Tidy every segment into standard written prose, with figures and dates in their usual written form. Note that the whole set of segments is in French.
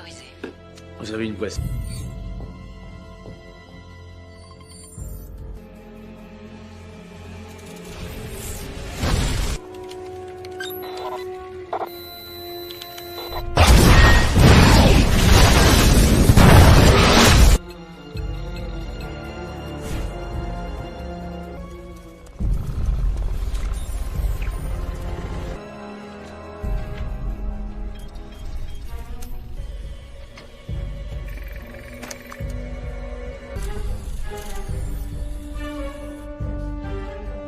autorisé. Vous avez une boisson.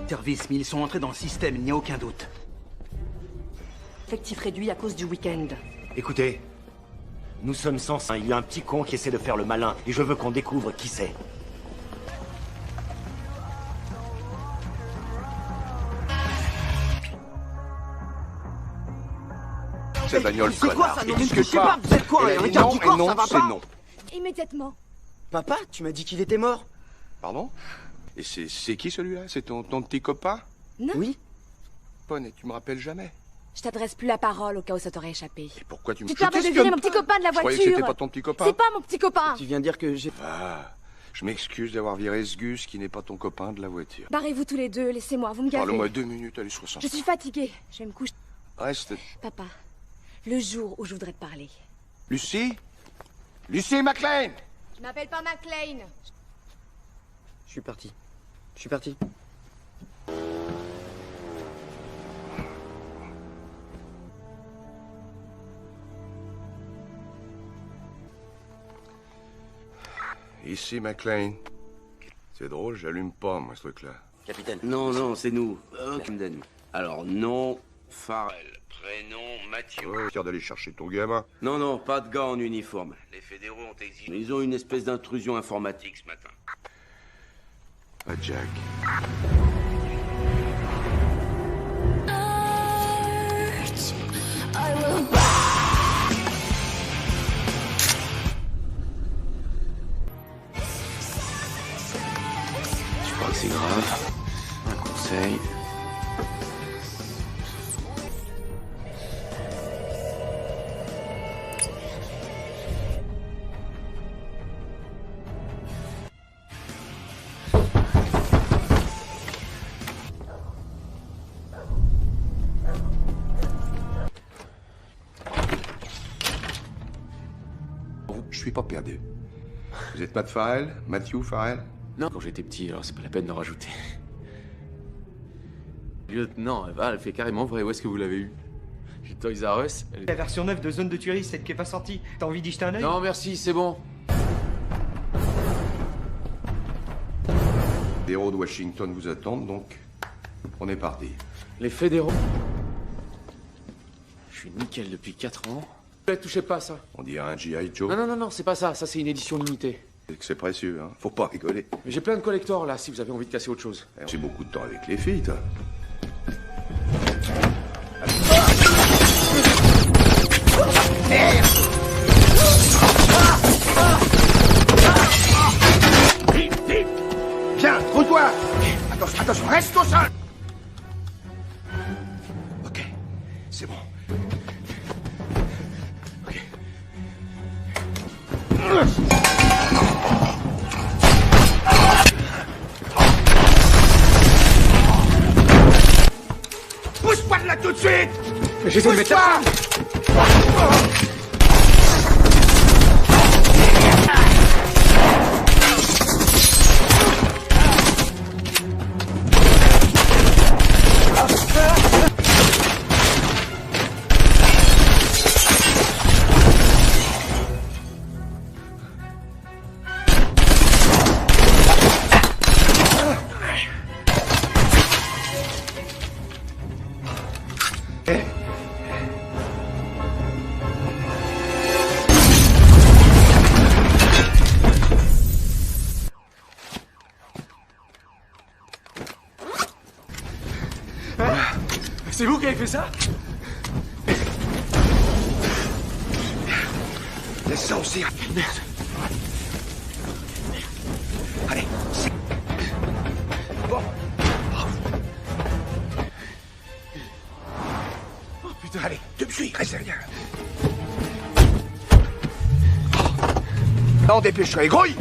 Service, mais ils sont entrés dans le système, il n'y a aucun doute. Effectif réduit à cause du week-end. Écoutez, nous sommes sans... Il y a un petit con qui essaie de faire le malin, et je veux qu'on découvre qui c'est. Cette bagnole, C'est quoi ça? Non, mais je discute sais pas, vous êtes quoi? Un garde du corps, ça va pas? Non. Immédiatement. Papa, tu m'as dit qu'il était mort. Pardon? Et c'est qui celui-là? C'est ton petit copain? Non. Oui. Bonne, et tu me rappelles jamais. Je t'adresse plus la parole au cas où ça t'aurait échappé. Et pourquoi tu me... Tu te permets de virer mon petit copain de la Je croyais voiture. que c'était pas ton petit copain. C'est pas mon petit copain. Tu viens de dire que j'ai... Ah, je m'excuse d'avoir viré ce Gus qui n'est pas ton copain de la voiture. Barrez-vous tous les deux, laissez-moi, vous me gavez. Parle-moi 2 minutes, allez, 60. Je suis fatiguée, je vais me coucher. Reste. Papa, le jour où je voudrais te parler. Lucie? Lucie McLean! Je m'appelle pas McLean. Je suis parti. Je suis parti. Ici, McLean. C'est drôle, j'allume pas, moi, ce truc-là. Capitaine. Non, c'est nous. Camden. Alors, nom, Farrell. Prénom, Mathieu. Oh, fier d'aller chercher ton gamin. Non, pas de gars en uniforme. Les fédéraux ont exigé. Ils ont une espèce d'intrusion informatique ce matin. Ah, Jack. Je crois que c'est grave. Un conseil. Je suis pas perdu. Vous êtes Matt Farrell? Matthew Farrell? Non, quand j'étais petit, alors c'est pas la peine d'en rajouter. Lieutenant, elle fait carrément vrai. Où est-ce que vous l'avez eu? Chez Toys R Us. La version 9 de Zone de tuerie, celle qui est pas sortie. T'as envie d'y jeter un œil? Non, merci, c'est bon. Les héros de Washington vous attendent, donc on est parti. Les fédéraux. Je suis nickel depuis 4 ans. Touchez pas à ça. On dirait un G.I. Joe. Non, c'est pas ça. Ça, c'est une édition limitée. C'est que c'est précieux, hein. Faut pas rigoler. Mais j'ai plein de collectors là, si vous avez envie de casser autre chose. J'ai beaucoup de temps avec les filles, toi. Vite! Viens, trouve-toi! Attention, reste au sol! Ok, c'est bon. Pousse-toi de là tout de suite! J'essaie de mettre la... C'est vous qui avez fait ça? Laisse ça aussi. Merde. Allez. Bon. Putain. Allez, tu me suis, reste derrière. Non, dépêche-toi, grouille.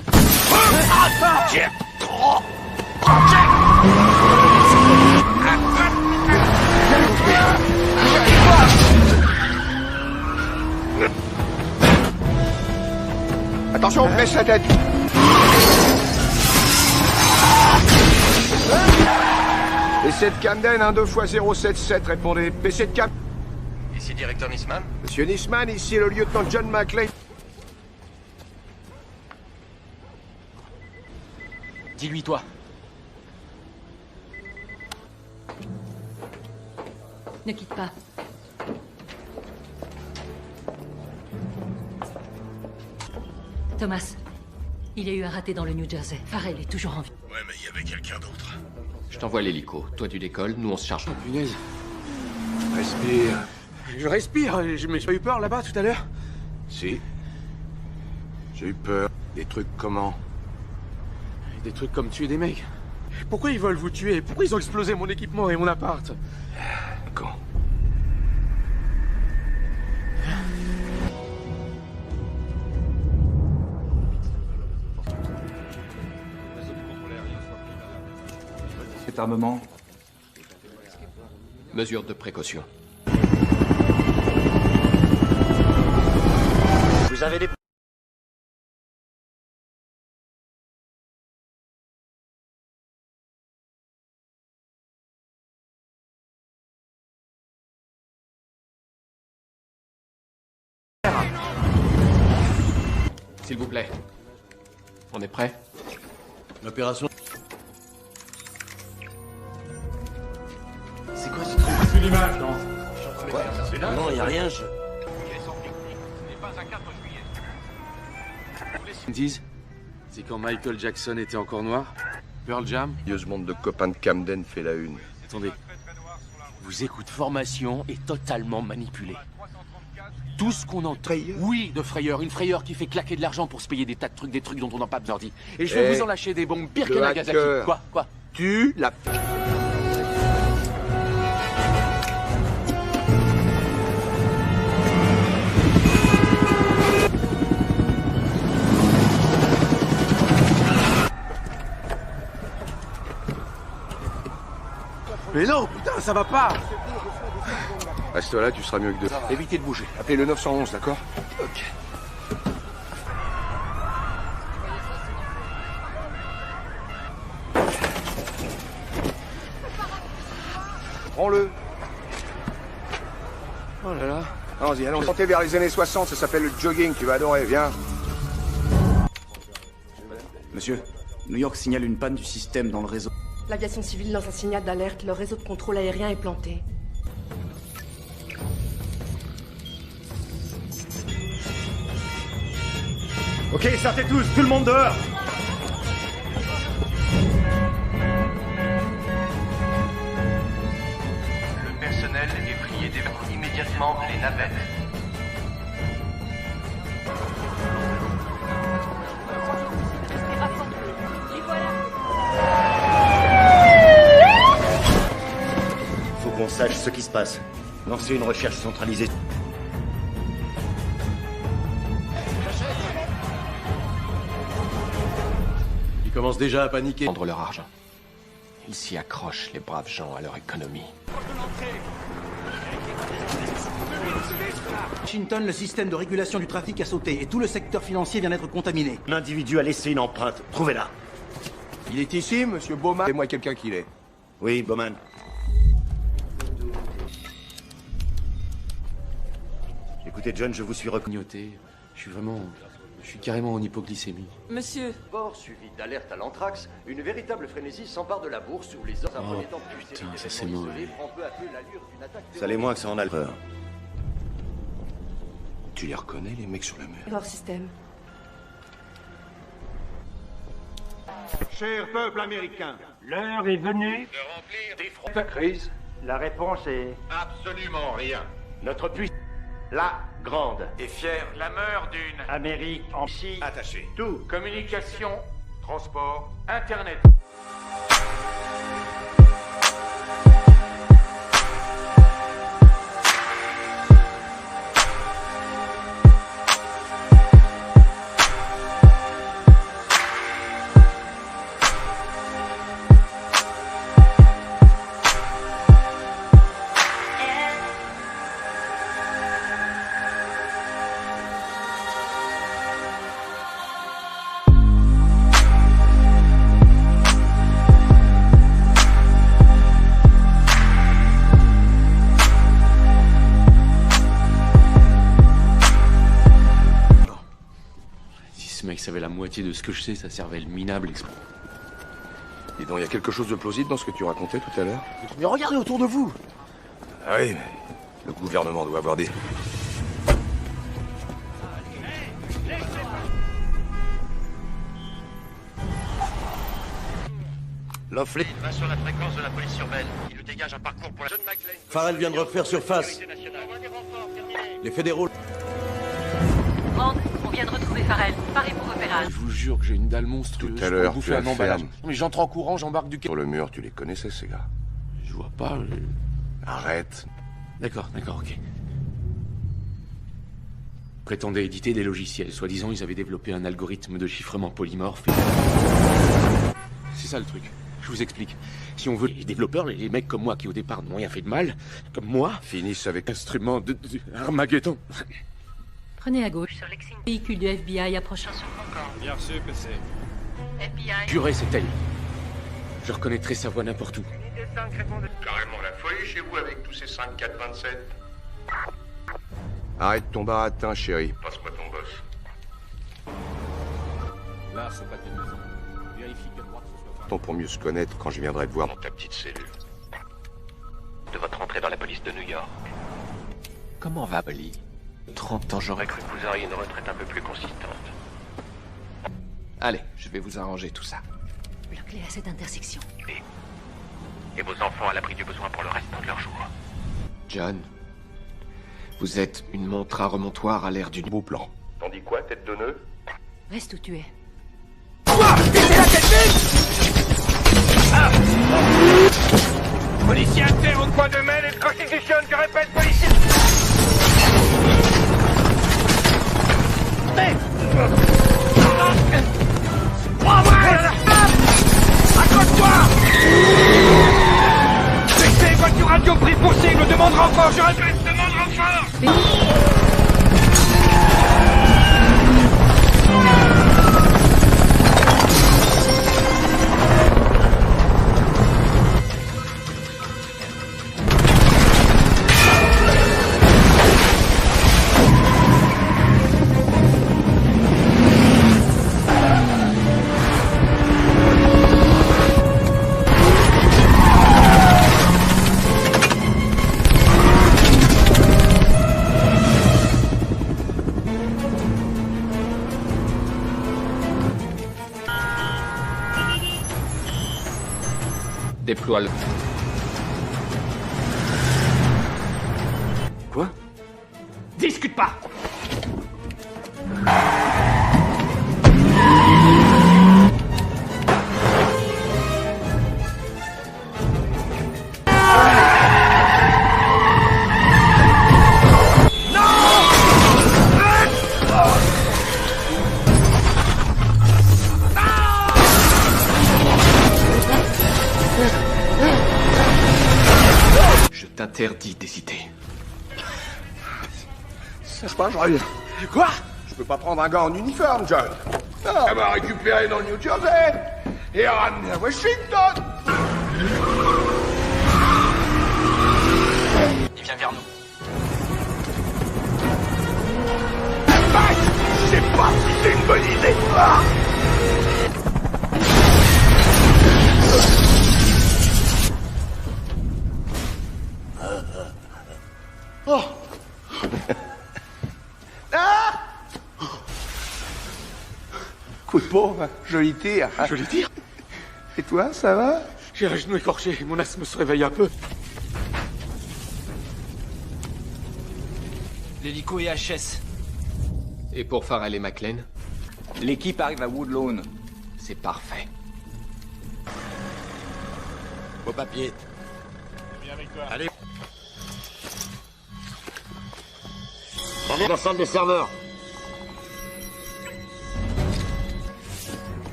Attention, baisse la tête. PC de Camden, 1-2x-077, répondez. PC de Camden. Ici, directeur Nisman. Monsieur Nisman, ici le lieutenant John McClane. Dis-lui, toi. Ne quitte pas. Thomas, il y a eu un raté dans le New Jersey. Farrell est toujours en vie. Ouais, mais il y avait quelqu'un d'autre. Je t'envoie l'hélico. Toi, tu décolles, nous, on se charge. Punaise. Respire. Je respire, mais j'ai pas eu peur là-bas tout à l'heure. Si. J'ai eu peur. Des trucs comment? Des trucs comme tuer des mecs. Pourquoi ils veulent vous tuer? Pourquoi ils ont explosé mon équipement et mon appart? Quand? Cet armement. Mesure de précaution. Vous avez des... S'il vous plaît. On est prêt? L'opération... C'est quoi ce truc? Plus d'image, non? Non, y a rien, je... Ils disent, c'est quand Michael Jackson était encore noir. Pearl Jam. Ce monde de copains de Camden fait la une. Attendez. Vous écoute, formation est totalement manipulée. Tout ce qu'on entend... Frayeur? Oui, de frayeur. Une frayeur qui fait claquer de l'argent pour se payer des tas de trucs, des trucs dont on n'a pas besoin dit. Et je vais vous en lâcher des bombes pires que le Nagasaki. hacker. Quoi? Tu la... Mais non, putain, ça va pas. Reste là, tu seras mieux que deux. Évitez de bouger. Appelez le 911, d'accord? Ok. Prends-le. Oh là là. Allons-y, allons tenter vers les années 60, ça s'appelle le jogging, tu vas adorer, viens. Monsieur, New York signale une panne du système dans le réseau. L'aviation civile lance un signal d'alerte, leur réseau de contrôle aérien est planté. Ok, sortez tous, tout le monde dehors. Le personnel est prié d'évacuer immédiatement les navettes. Faut qu'on sache ce qui se passe. Lancez une recherche centralisée. Ils commencent déjà à paniquer. Prendre leur argent. Ils s'y accrochent, les braves gens, à leur économie. Washington, le système de régulation du trafic a sauté et tout le secteur financier vient d'être contaminé. L'individu a laissé une empreinte. Trouvez-la. Il est ici, monsieur Bowman. Et moi quelqu'un qui l'est. Oui, Bowman. Écoutez, John, je vous suis recognoté. Je suis carrément en hypoglycémie. Monsieur, Bord suivi d'alerte à l'anthrax, une véritable frénésie s'empare de la bourse où les hommes Oh, putain, ça c'est mauvais. Ça l'est moins que ça en a peur. Tu les reconnais, les mecs sur le mur? Erreur système. Cher peuple américain. L'heure est venue de remplir des fronts. Crise. La réponse est Absolument rien. Notre puissance, la grande. Et fier, la meurt d'une Amérique en Chine. attaché. Tout. Communication, transport, Internet. savait la moitié de ce que je sais, ça servait le minable exprès. Dis donc, il y a quelque chose de plausible dans ce que tu racontais tout à l'heure? Mais regardez autour de vous! Ah oui, mais le gouvernement doit avoir des... L'offlet Va sur la fréquence de la police urbaine. Il nous dégage un parcours pour la... John McClane. Farrell vient de refaire surface. Les fédéraux... Rand, on vient de retrouver Farrell. Paré pour repérage. Je vous jure que j'ai une dalle monstrueuse. Tout à l'heure, je tu peux bouffer as un emballage. ferme. Mais j'entre en courant, j'embarque du... Sur le mur, tu les connaissais, ces gars? Je vois pas... Arrête. D'accord, ok. Prétendaient éditer des logiciels. Soi-disant, ils avaient développé un algorithme de chiffrement polymorphe. C'est ça le truc. Je vous explique. Si on veut, les développeurs, les mecs comme moi qui au départ n'ont rien fait de mal, comme moi, Finissent avec... instrument de Armageddon. Prenez à gauche sur Lexington. Véhicule du FBI approchant sur Concorde. Bien reçu, PC. FBI. Juré, c'est elle. Je reconnaîtrai sa voix n'importe où. Carrément la folie chez vous avec tous ces 5, 4, 27. Arrête ton baratin, chérie. Passe-moi ton boss. Là, c'est pas de maison. Vérifie que droite ce soit... Pour mieux se connaître quand je viendrai te voir dans ta petite cellule. De votre entrée dans la police de New York. Comment va, Polly? 30 ans, j'aurais cru que vous auriez une retraite un peu plus consistante. Allez, je vais vous arranger tout ça. La clé à cette intersection. Et vos enfants à l'abri du besoin pour le restant de leur jour. John, vous êtes une montre à remontoir à l'ère du beau plan. T'en dis quoi, tête de nœud? Reste où tu es. Policier inter au coin de main et de Constitution, je répète, policier... Accroche-toi! Laissez voiture radio pris pour cible, demande renfort, je répète, demande renfort! Déploie le... Quoi? Discute pas! Je t'interdis d'hésiter. C'est pas vrai. Quoi? Je peux pas prendre un gars en uniforme, John. Non, elle m'a récupéré dans le New Jersey et ramené à Washington. Il vient vers nous. Je sais pas si c'est une bonne idée. Ah. Oh! Ah! Coup de pauvre, joli tir. Joli tir? Et toi, ça va? J'ai un genou écorché, mon asthme se réveille un peu. L'hélico est HS. Et pour Farrell et McClane? L'équipe arrive à Woodlawn. C'est parfait. Vos papiers. Allez. Allez, la salle des serveurs.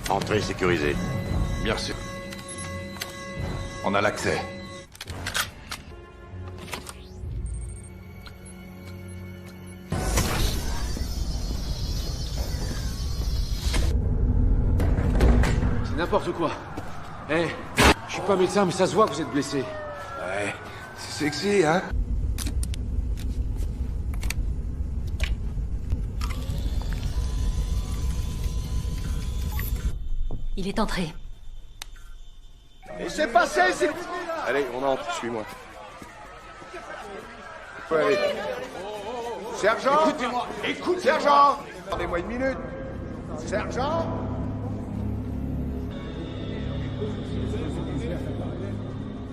Entrée sécurisée. Bien sûr. On a l'accès. C'est n'importe quoi. Eh, je suis pas médecin, mais ça se voit que vous êtes blessé. Ouais, c'est sexy, hein? Il est entré. Et c'est passé, c'est... Allez, on entre, suis-moi. Allez. Sergent! Écoutez-moi! Écoute, sergent! Attendez-moi une minute. Sergent!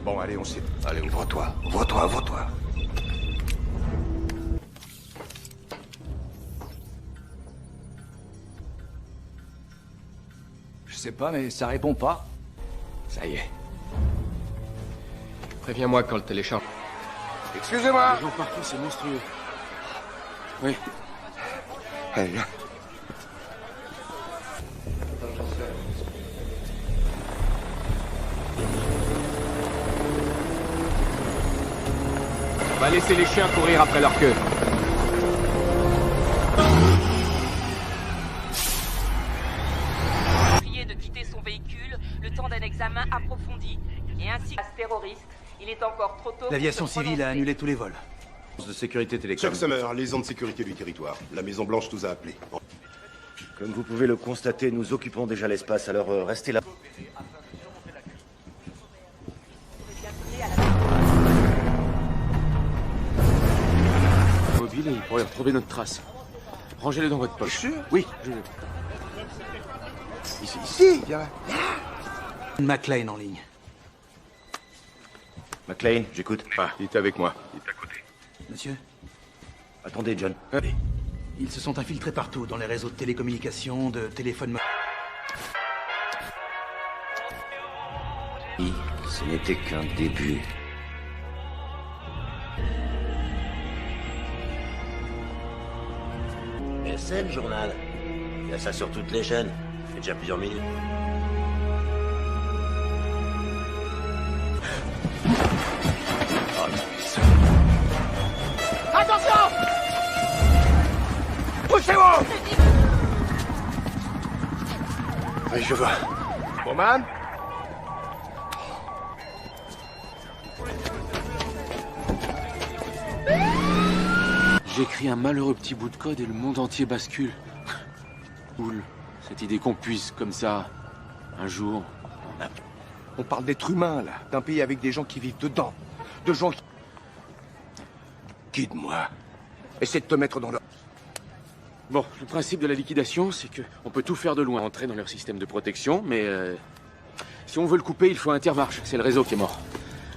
Bon, allez, on sait. Allez, ouvre-toi. Ouvre-toi, ouvre-toi. Je sais pas, mais ça répond pas. Ça y est. Préviens-moi quand le télécharge. Excusez-moi! Les gens partout, c'est monstrueux. Oui. Allez, viens. On va laisser les chiens courir après leur queue. Prié de quitter son véhicule le temps d'un examen approfondi. Et ainsi que terroriste, il est encore trop tôt. L'aviation civile a annulé tous les vols. De sécurité télécom. Chuck Summer, liaison de sécurité du territoire. La Maison Blanche nous a appelés. Comme vous pouvez le constater, nous occupons déjà l'espace, alors restez là. Mobile et il pourrait retrouver notre trace. Rangez-les dans votre poche. Sûr? Oui, je... Ici, viens. McLean en ligne. McLean, j'écoute. Ah, il est avec moi. Monsieur? Attendez, John. Ils se sont infiltrés partout, dans les réseaux de télécommunications, de téléphones... Ce n'était qu'un début. SM, journal. Il y a ça sur toutes les chaînes. Ça fait déjà plusieurs minutes. Attention! Poussez-vous! Allez, je vois. Bowman? J'écris un malheureux petit bout de code et le monde entier bascule. Cool. Cette idée qu'on puisse, comme ça, un jour... On parle d'êtres humains, là. D'un pays avec des gens qui vivent dedans. De gens qui... Guide-moi. Essaie de te mettre dans le... Bon, le principe de la liquidation, c'est que on peut tout faire de loin, entrer dans leur système de protection, mais si on veut le couper, il faut Intermarche. C'est le réseau qui est mort.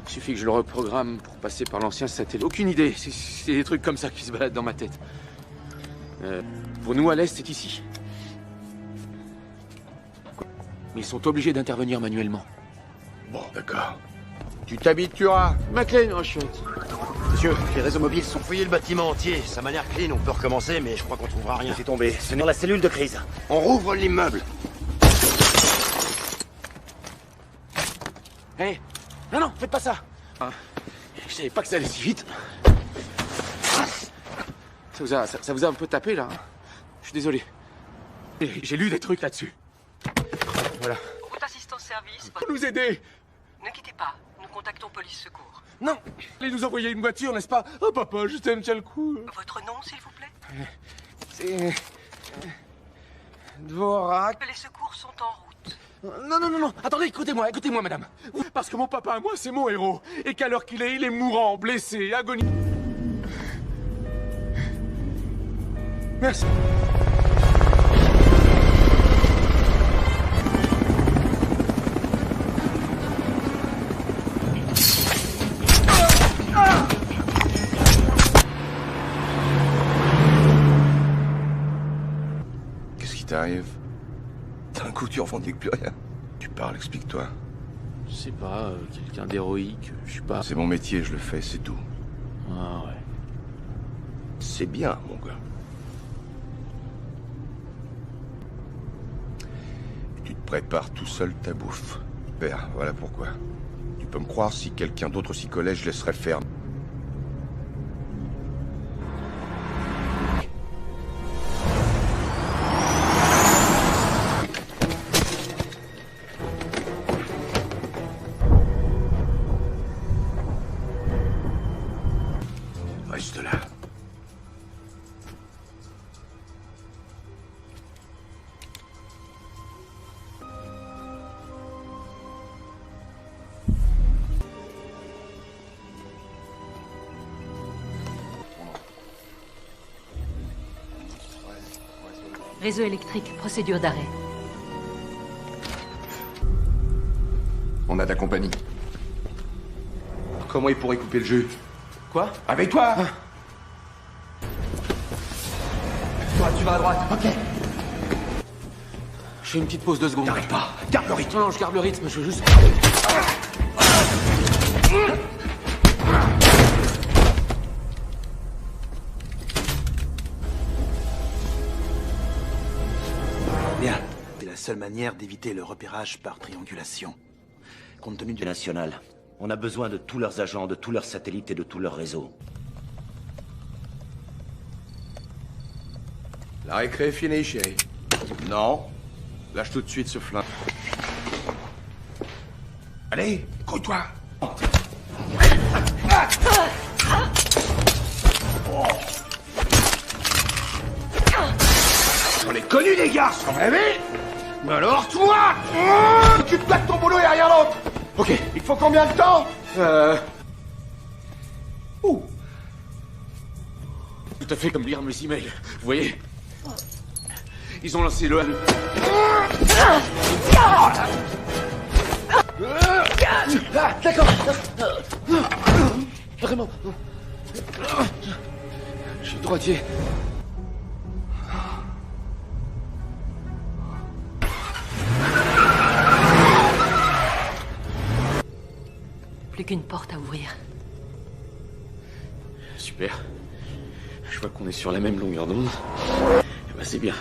Il suffit que je le reprogramme pour passer par l'ancien satellite. Aucune idée. C'est des trucs comme ça qui se baladent dans ma tête. Pour nous, à l'Est, c'est ici. Mais ils sont obligés d'intervenir manuellement. Bon, d'accord. Tu t'habitueras. McLean, oh chouette. Monsieur, les réseaux mobiles sont fouillés le bâtiment entier. Ça m'a l'air clean, on peut recommencer, mais je crois qu'on trouvera rien. C'est tombé. C'est dans la cellule de crise. On rouvre l'immeuble. Hé Non, non, faites pas ça. Je savais pas que ça allait si vite. Ça vous a un peu tapé, là. Je suis désolé. J'ai lu des trucs là-dessus. Voilà. Route assistance service. Faut nous aider. Ne quittez pas, nous contactons police secours. Non. Allez nous envoyer une voiture, n'est-ce pas? Oh, papa, je t'aime, tiens le coup. Votre nom, s'il vous plaît? C'est... Dvorak. Les secours sont en route. Non. Attendez, écoutez-moi, madame. Parce que mon papa, à moi, c'est mon héros. Et qu'à l'heure qu'il est, il est mourant, blessé, agonisant. Merci. Qu'est-ce qui t'arrive? D'un coup, tu revendiques plus rien. Tu parles, explique-toi. Je sais pas, quelqu'un d'héroïque, je sais pas. C'est mon métier, je le fais, c'est tout. Ah ouais. C'est bien, mon gars. Tu te prépares tout seul ta bouffe. Père, voilà pourquoi. Tu peux me croire, si quelqu'un d'autre s'y collait, je laisserais faire. Reste là. Réseau électrique, procédure d'arrêt. On a ta compagnie. Comment il pourrait couper le jeu? Quoi? Avec toi. Toi, tu vas à droite. Ok. Je fais une petite pause 2 secondes. T'arrêtes pas. Garde le rythme. Non, je garde le rythme, je veux juste... Bien. C'est la seule manière d'éviter le repérage par triangulation. Compte tenu du... National. On a besoin de tous leurs agents, de tous leurs satellites et de tous leurs réseaux. La récré est finie, chérie. Non. Lâche tout de suite ce flingue. Allez, grouille-toi. On est connus, les gars, sans rêver. Mais alors, toi, occupe-toi de ton boulot et rien d'autre. Ok, il faut combien de temps? Tout à fait comme lire mes emails. Vous voyez? Ils ont lancé le... D'accord. Vraiment. Je suis droitier. Plus qu'une porte à ouvrir. Super. Je vois qu'on est sur la même longueur d'onde. Eh ben, c'est bien.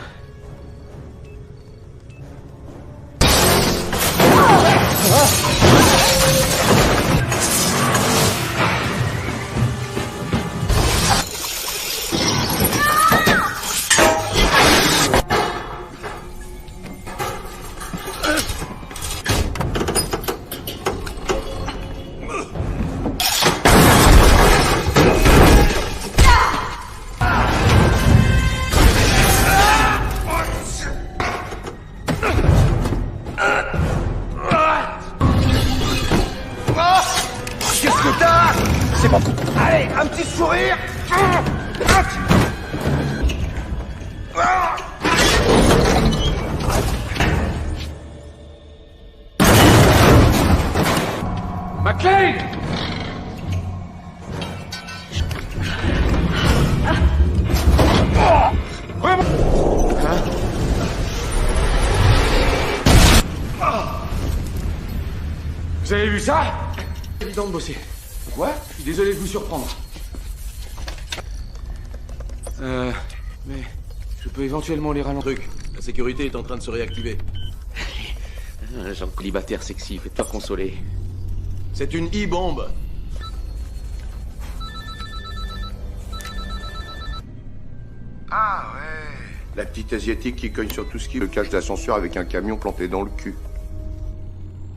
Allez, un petit sourire. McClane! Vous avez vu ça? Évident de bosser. Quoi? Je suis désolé de vous surprendre. Mais je peux éventuellement les ralentir. La sécurité est en train de se réactiver. Un genre célibataire sexy, faites-toi consoler. C'est une e-bombe. Ah ouais. La petite asiatique qui cogne sur tout ce qui le cache d'ascenseur avec un camion planté dans le cul.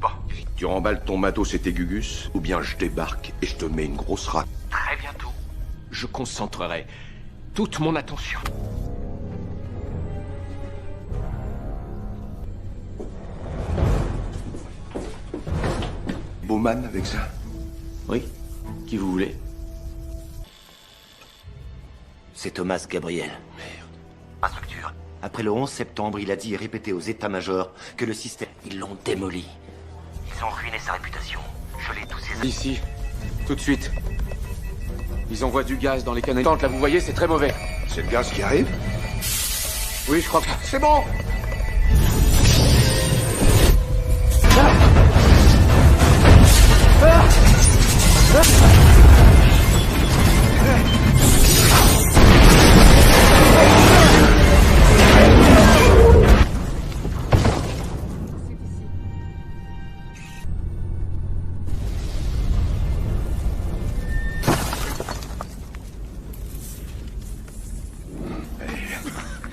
Bon, tu remballes ton matos et tes gugus, ou bien je débarque et je te mets une grosse rate. Très bientôt, je concentrerai toute mon attention. Bowman avec ça? Oui. Qui vous voulez? C'est Thomas Gabriel. Merde. Instructure. Après le 11 septembre, il a dit et répété aux états-majors que le système... Ils l'ont démoli. Ils ont ruiné sa réputation. Gelé tous ses... Ici. Tout de suite. Ils envoient du gaz dans les canaux. Là, vous voyez, c'est très mauvais. C'est le gaz qui arrive? Oui, je crois que... C'est bon!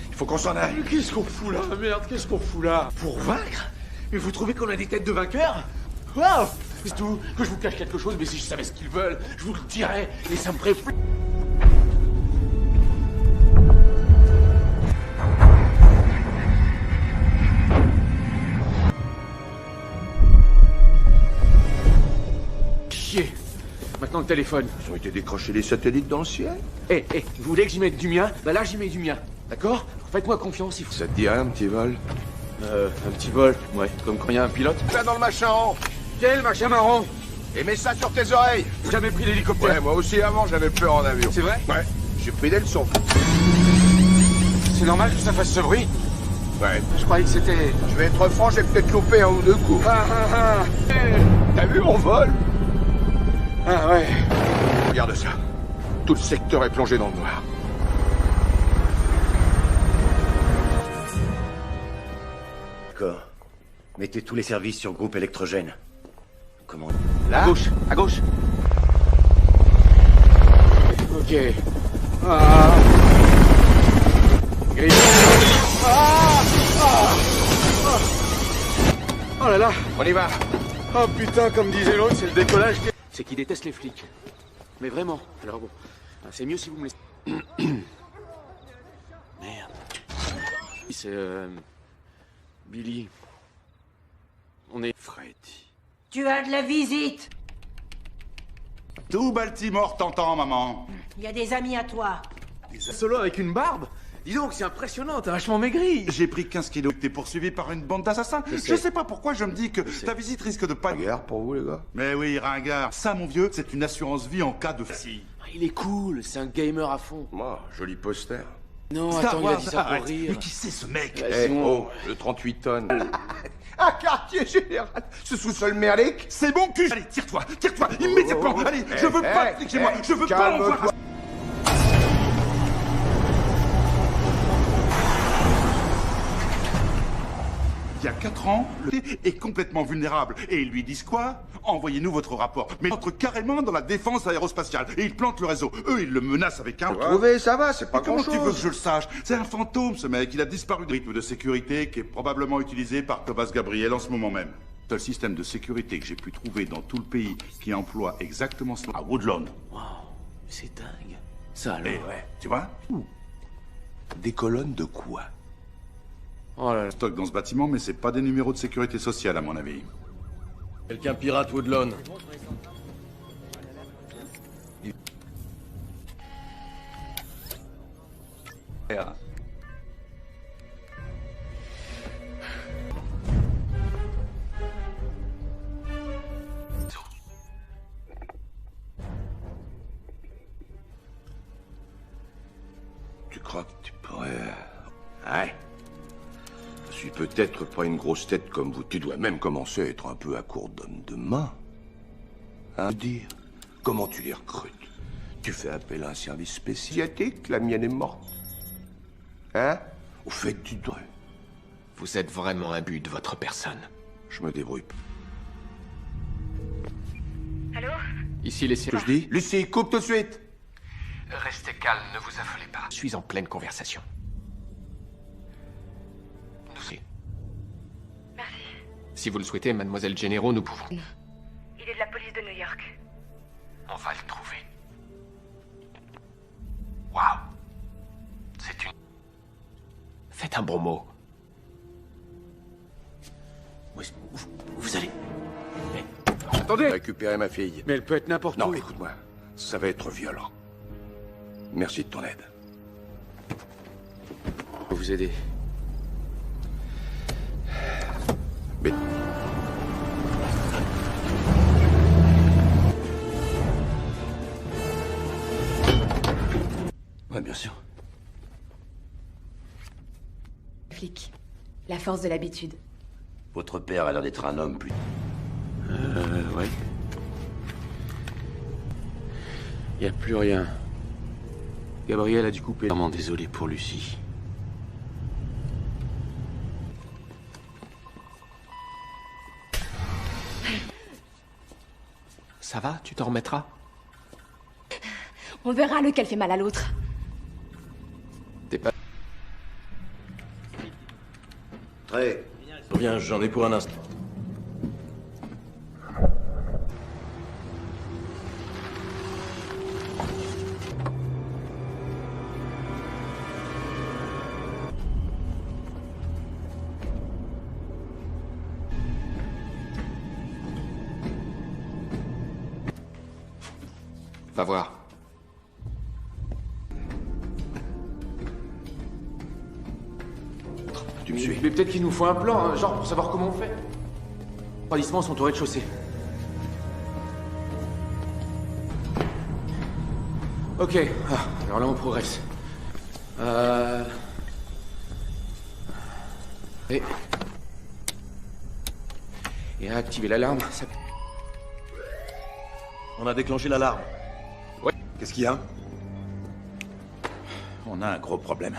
Il faut qu'on s'en aille. Qu'est-ce qu'on fout là? Merde, qu'est-ce qu'on fout là? Pour vaincre? Mais vous trouvez qu'on a des têtes de vainqueurs? Waouh! C'est tout. Que je vous cache quelque chose, mais si je savais ce qu'ils veulent, je vous le dirais, et ça me ferait flipper. Chier. Maintenant le téléphone. Ils ont été décrocher les satellites dans le ciel? Vous voulez que j'y mette du mien? Bah là, j'y mets du mien. D'accord? Faites-moi confiance, il faut... Ça te dit un petit vol? Un petit vol, ouais. Comme quand il y a un pilote. Là dans le machin rond. Quel machin marron? Et mets ça sur tes oreilles. Jamais pris l'hélicoptère. Ouais, moi aussi avant, j'avais peur en avion. C'est vrai? Ouais. J'ai pris des leçons. C'est normal que ça fasse ce bruit? Ouais. Je croyais que c'était... Je vais être franc, j'ai peut-être loupé un ou deux coups. T'as vu mon vol? Ah ouais. Regarde ça. Tout le secteur est plongé dans le noir. D'accord. Mettez tous les services sur groupe électrogène. Comment? Là? À gauche, à gauche. Ok. Grille. Oh là là. On y va. Oh putain, comme disait l'autre, c'est le décollage. C'est qu'il déteste les flics. Mais vraiment. Alors bon, c'est mieux si vous me laissez... Merde. C'est Billy. On est... Freddy. Tu as de la visite. Tout Baltimore t'entend, maman. Il y a des amis à toi. Solo avec une barbe? Dis donc, c'est impressionnant, t'as vachement maigri. J'ai pris 15 kilos. T'es poursuivi par une bande d'assassins. Je sais pas pourquoi je me dis que ta visite risque de pas... Ringard pour vous, les gars? Mais oui, ringard. Ça, mon vieux, c'est une assurance vie en cas de... Si. Il est cool, c'est un gamer à fond. Moi, joli poster. Non, Star attends, il a Wars, dit ça pour arrête. rire. Mais qui c'est, ce mec? Eh, oh, le 38 tonnes. Un quartier général. Ce sous-sol merdique. C'est bon cul. Allez, tire-toi, immédiatement. Allez, je veux pas de flic chez moi. Je veux pas en voir... Il y a 4 ans, le est complètement vulnérable. Et ils lui disent quoi? Envoyez-nous votre rapport. Mais il entre carrément dans la défense aérospatiale. Et ils plantent le réseau. Eux, ils le menacent avec un... Trouvé, ça va, c'est pas Comment tu veux que grand-chose. je le sache? C'est un fantôme, ce mec. Il a disparu de rythme de sécurité qui est probablement utilisé par Thomas Gabriel en ce moment même. Seul système de sécurité que j'ai pu trouver dans tout le pays qui emploie exactement cela à Woodlawn. Wow, c'est dingue. Ça alors. Et ouais, tu vois? Des colonnes de quoi? Oh là là. Stock dans ce bâtiment, mais c'est pas des numéros de sécurité sociale, à mon avis. Quelqu'un pirate Woodlawn. Tu crois que tu pourrais... Ouais. Je suis peut-être pas une grosse tête comme vous. Tu dois même commencer à être un peu à court d'homme de main. Hein, dire comment tu les recrutes? Tu fais appel à un service spéciatique, la mienne est morte. Hein? Au fait, tu dois... Vous êtes vraiment imbu de votre personne. Je me débrouille. Allô? Ici les... Que je dis? Lucie, coupe tout de suite! Restez calme, ne vous affolez pas. Je suis en pleine conversation. Merci. Si vous le souhaitez, mademoiselle Gennaro, nous pouvons... Il est de la police de New York. On va le trouver. Waouh. C'est une... Faites un bon mot. Vous allez... Attendez! Récupérer ma fille. Mais elle peut être n'importe où. Non, écoute-moi. Ça va être violent. Merci de ton aide. Je peux vous aider. Mais... Ouais, bien sûr. Flic. La force de l'habitude. Votre père a l'air d'être un homme plus... Ouais. Y a plus rien. Gabriel a dû couper. Vraiment désolé pour Lucie. Ça va? Tu t'en remettras? On verra lequel fait mal à l'autre. T'es pas... Très. Reviens, j'en ai pour un instant. Va voir. Tu me suis? Mais peut-être qu'il nous faut un plan, hein, genre pour savoir comment on fait. Les refroidissements sont au rez-de-chaussée. Ok, alors là on progresse. Et activer l'alarme, ça... On a déclenché l'alarme. Ouais. Qu'est-ce qu'il y a? On a un gros problème.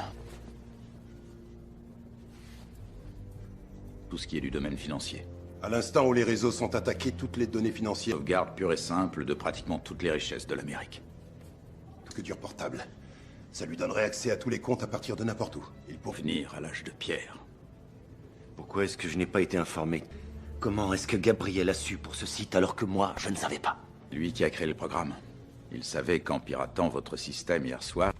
Tout ce qui est du domaine financier. À l'instant où les réseaux sont attaqués, toutes les données financières... Sauvegarde pure et simple de pratiquement toutes les richesses de l'Amérique. Que du portable. Ça lui donnerait accès à tous les comptes à partir de n'importe où. Il pourrait... Venir à l'âge de pierre. Pourquoi est-ce que je n'ai pas été informé? Comment est-ce que Gabriel a su pour ce site alors que moi, je ne savais pas? Lui qui a créé le programme. Il savait qu'en piratant votre système hier soir...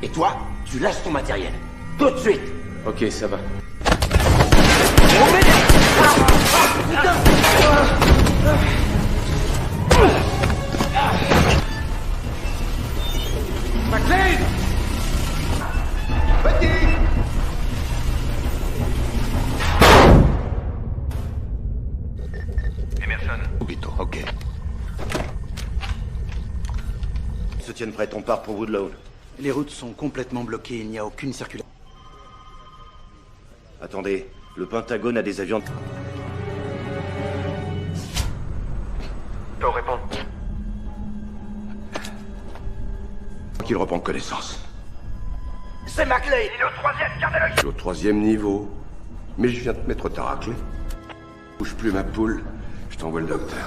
Et toi, tu lâches ton matériel. Tout de suite. Ok, ça va. McLean! Emerson. Vito, ok. Se tiennent prêts, on part pour Woodlawn. Les routes sont complètement bloquées, il n'y a aucune circulation. Attendez, le Pentagone a des avions... T'en réponds. Qu'il reprend connaissance. C'est McLean! Il est au 3e, gardez-le! Je suis au 3e niveau. Mais je viens de te mettre ta raclée. Bouge plus ma poule, je t'envoie le docteur.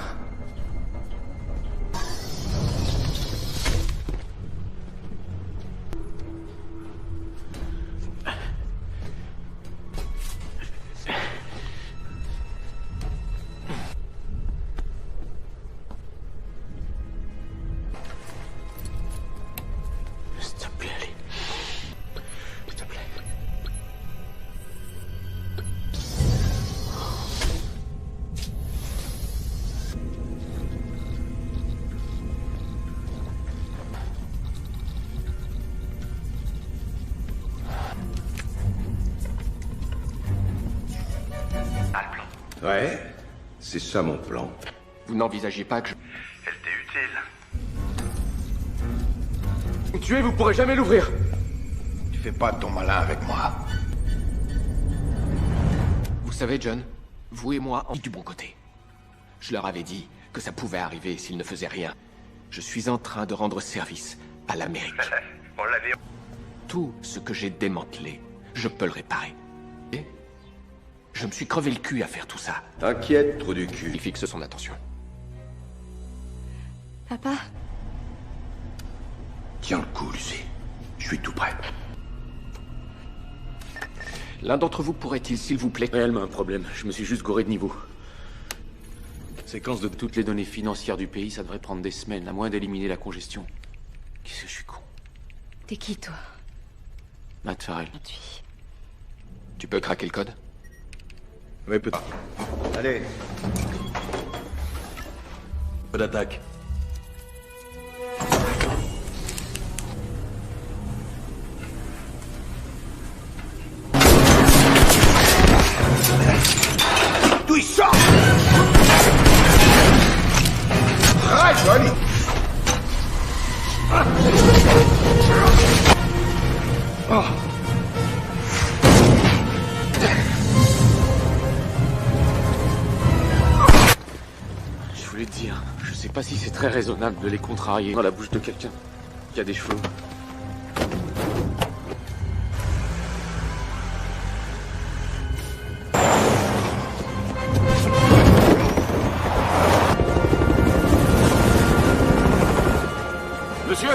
Ouais, c'est ça mon plan. Vous n'envisagez pas que je... Elle t'est utile. Vous me tuez, vous pourrez jamais l'ouvrir. Tu fais pas ton malin avec moi. Vous savez, John, vous et moi, on est du bon côté. Je leur avais dit que ça pouvait arriver s'ils ne faisaient rien. Je suis en train de rendre service à l'Amérique. On l'avait... Tout ce que j'ai démantelé, je peux le réparer. Et je me suis crevé le cul à faire tout ça. T'inquiète, trou du cul. Il fixe son attention. Papa? Tiens le coup, Lucie. Je suis tout prêt. L'un d'entre vous pourrait-il, s'il vous plaît... Réellement un problème. Je me suis juste goré de niveau. Séquence de toutes les données financières du pays, ça devrait prendre des semaines, à moins d'éliminer la congestion. Qu'est-ce que je suis con. T'es qui, toi? Matt Farrell. Tu peux craquer le code? Oui, peut-être. Allez. Peu d'attaque. D'où il sort? Arrête, Johnny! Oh. Je voulais te dire, je sais pas si c'est très raisonnable de les contrarier dans la bouche de quelqu'un qui a des cheveux. Monsieur!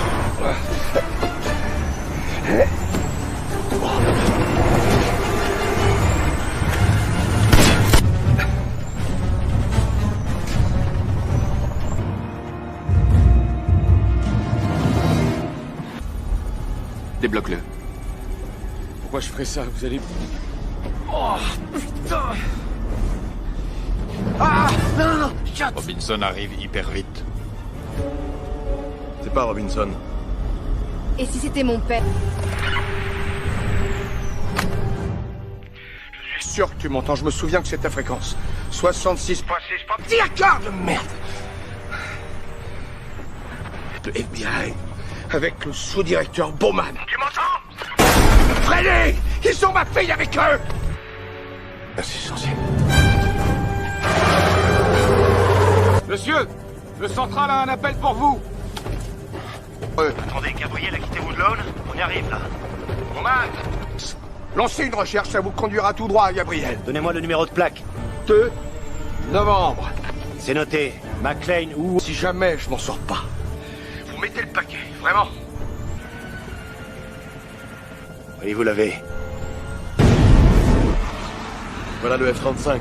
Débloque-le. Pourquoi je ferais ça? Vous allez... Oh, putain! Ah! Non, non, shut! Robinson arrive hyper vite. C'est pas Robinson. Et si c'était mon père? Je suis sûr que tu m'entends, je me souviens que c'est ta fréquence. 66.6. D'accord de merde. Le FBI, avec le sous-directeur Bowman. Tu m'entends? Freinez! Ils ont ma fille avec eux! Merci, censé. Monsieur, le central a un appel pour vous. Attendez, Gabriel a quitté Woodlawn? On y arrive, là. Bowman! Lancez une recherche, ça vous conduira tout droit, Gabriel. Donnez-moi le numéro de plaque. 2 novembre. C'est noté. McLean ou... Si jamais je m'en sors pas, vous mettez le paquet, vraiment. Oui, vous l'avez. Voilà le F-35.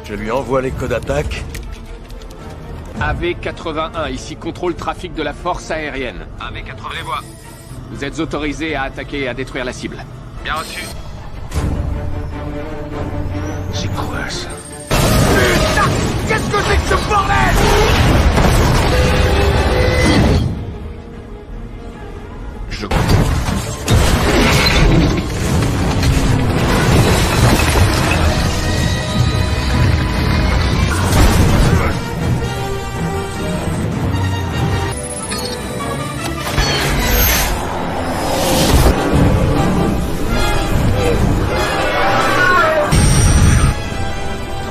Je lui envoie les codes d'attaque. AV-81, ici contrôle trafic de la force aérienne. AV-80 les voix. Vous êtes autorisé à attaquer et à détruire la cible. Bien reçu. C'est quoi ça? Putain! Qu'est-ce que c'est que ce bordel? Je...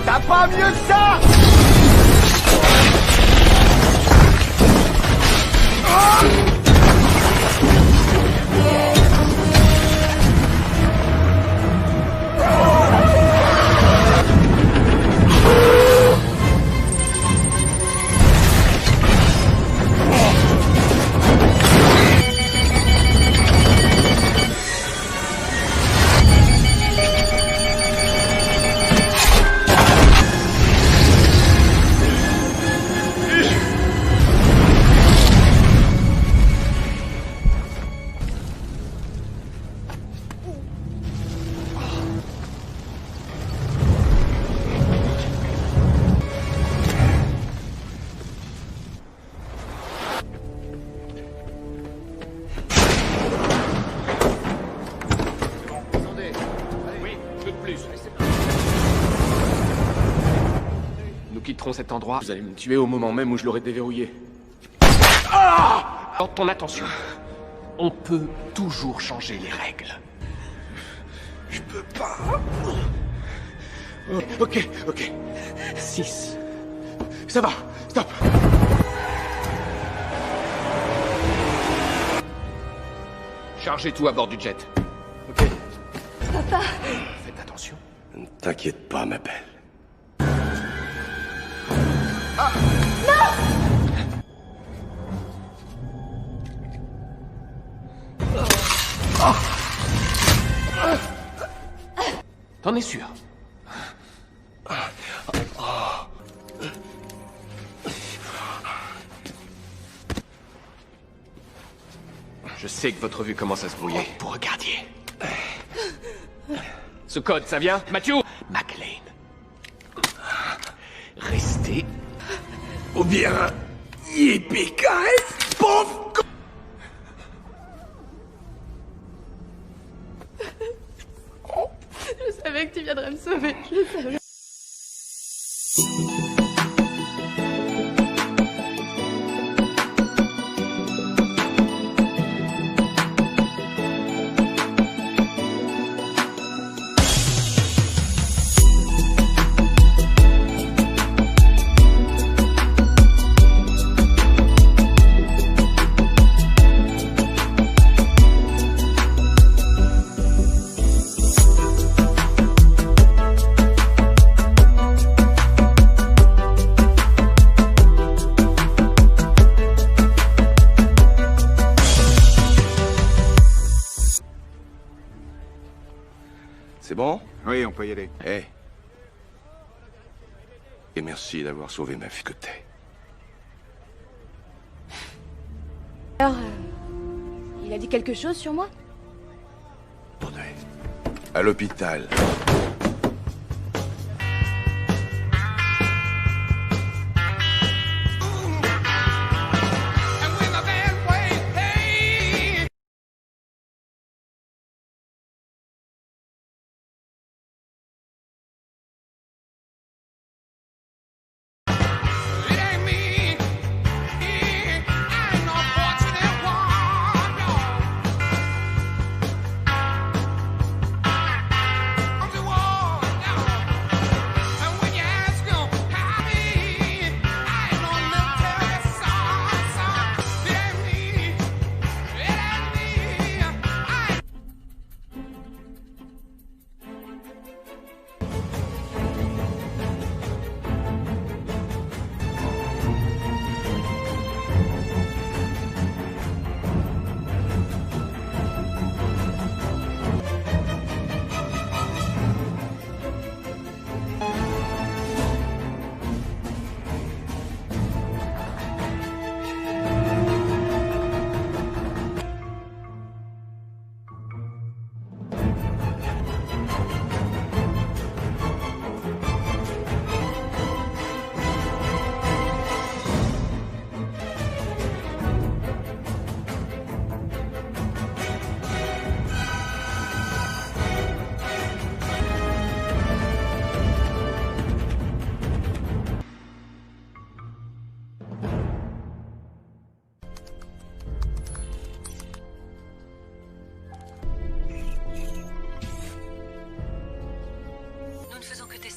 T'as pas mieux que ça? Cet endroit. Vous allez me tuer au moment même où je l'aurai déverrouillé. Porte ton attention. On peut toujours changer les règles. Je peux pas. Ok. 6. Ça va, stop. Chargez tout à bord du jet. Ok. Papa! Faites attention. Ne t'inquiète pas, ma belle. T'en es sûr? Je sais que votre vue commence à se brouiller. Vous regardiez. Ce code, ça vient? Matthew? McLean. Restez. Ou bien... Yippee-ki-yay, pauvre con... Je savais que tu viendrais me sauver. Je le savais. C'est bon? Oui, on peut y aller. Eh. Et merci d'avoir sauvé ma fille que t'es. Alors, il a dit quelque chose sur moi? À l'hôpital.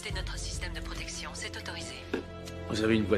tester notre système de protection. C'est autorisé. Vous avez une voix...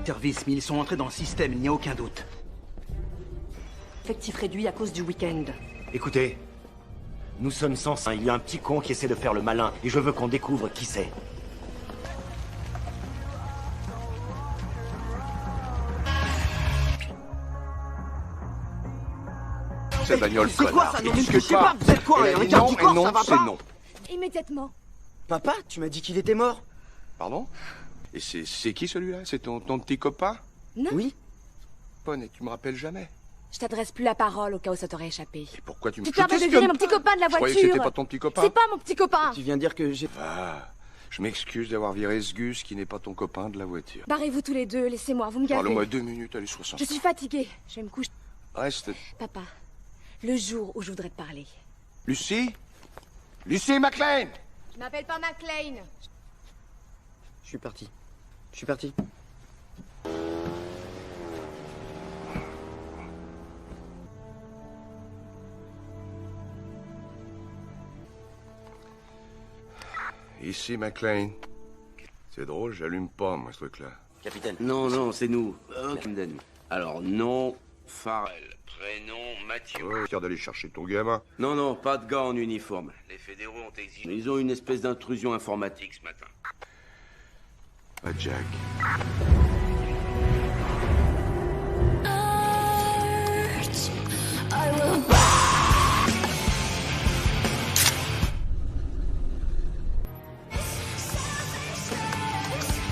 Service, mais ils sont entrés dans le système, il n'y a aucun doute. Effectif réduit à cause du week-end. Écoutez, nous sommes sans... Il y a un petit con qui essaie de faire le malin, et je veux qu'on découvre qui c'est. Cette bagnole, C'est quoi ça? Non, mais je sais pas, vous êtes quoi? Un Non, garde du et corps, non, ça va c'est pas? non. Immédiatement. Papa, tu m'as dit qu'il était mort. Pardon? Et c'est qui celui-là? C'est ton petit copain? Non. Oui. Bonne, et tu me rappelles jamais. Je t'adresse plus la parole au cas où ça t'aurait échappé. Et pourquoi tu me... Tu te permets de virer mon petit copain de la Je croyais voiture. que c'était pas ton petit copain. C'est pas mon petit copain. Tu viens dire que j'ai... Ah, je m'excuse d'avoir viré ce Gus qui n'est pas ton copain de la voiture. Barrez-vous tous les deux, laissez-moi, vous me gavez. Parle-moi 2 minutes, allez, 60. Je suis fatiguée, je vais me coucher. Reste. Papa, le jour où je voudrais te parler. Lucie? Lucie McLean! Je m'appelle pas McLean. Je suis parti. Je suis parti. Ici, McLean. C'est drôle, j'allume pas, moi, ce truc-là. Capitaine. Non, c'est nous. Camden. Alors, nom, Farrell. Prénom, Mathieu. Ouais, fier d'aller chercher ton gamin. Non, pas de gars en uniforme. Les fédéraux ont exigé. Ils ont une espèce d'intrusion informatique ce matin. Ah, Jack.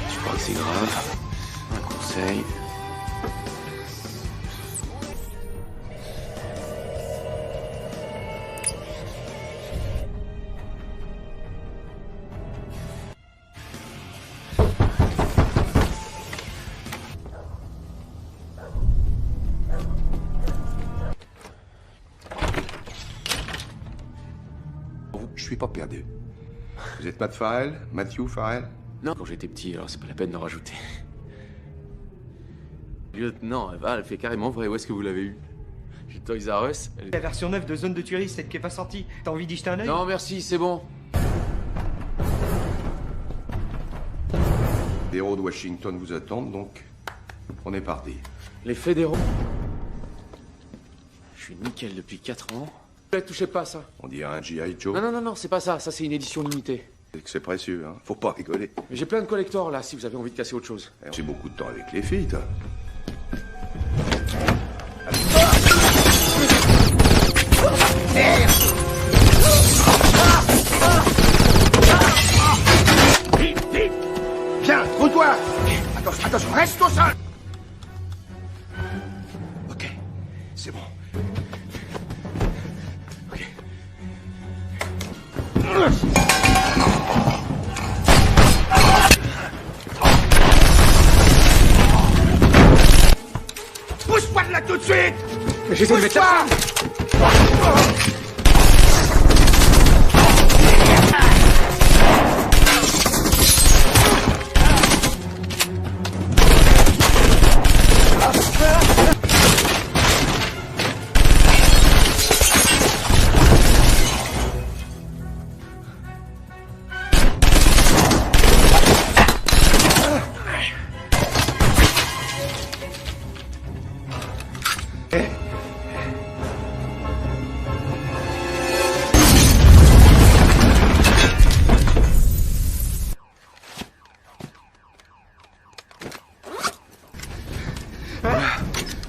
Je crois que c'est grave. Un conseil. Je suis pas perdu. Vous êtes Matt Farrell? Matthew Farrell? Non, quand j'étais petit, alors c'est pas la peine de rajouter. Lieutenant, elle fait carrément vrai. Où est-ce que vous l'avez eu? Chez Toys R Us. La version 9 de Zone de Tuerie, celle qui est pas sortie. T'as envie d'y jeter un œil? Non, merci, c'est bon. Les héros de Washington vous attendent, donc on est parti. Les fédéraux. Je suis nickel depuis 4 ans. Ne touchez pas à ça. On dirait un G.I. Joe. Non, c'est pas ça. Ça, c'est une édition limitée. C'est que c'est précieux, hein. Faut pas rigoler. Mais j'ai plein de collectors là, si vous avez envie de casser autre chose. J'ai beaucoup de temps avec les filles, toi. Vite! Viens, roule-toi! Attention, reste au sol! Ok, c'est bon. Ok. Pousse-toi de là tout de suite! J'essaie de mettre la...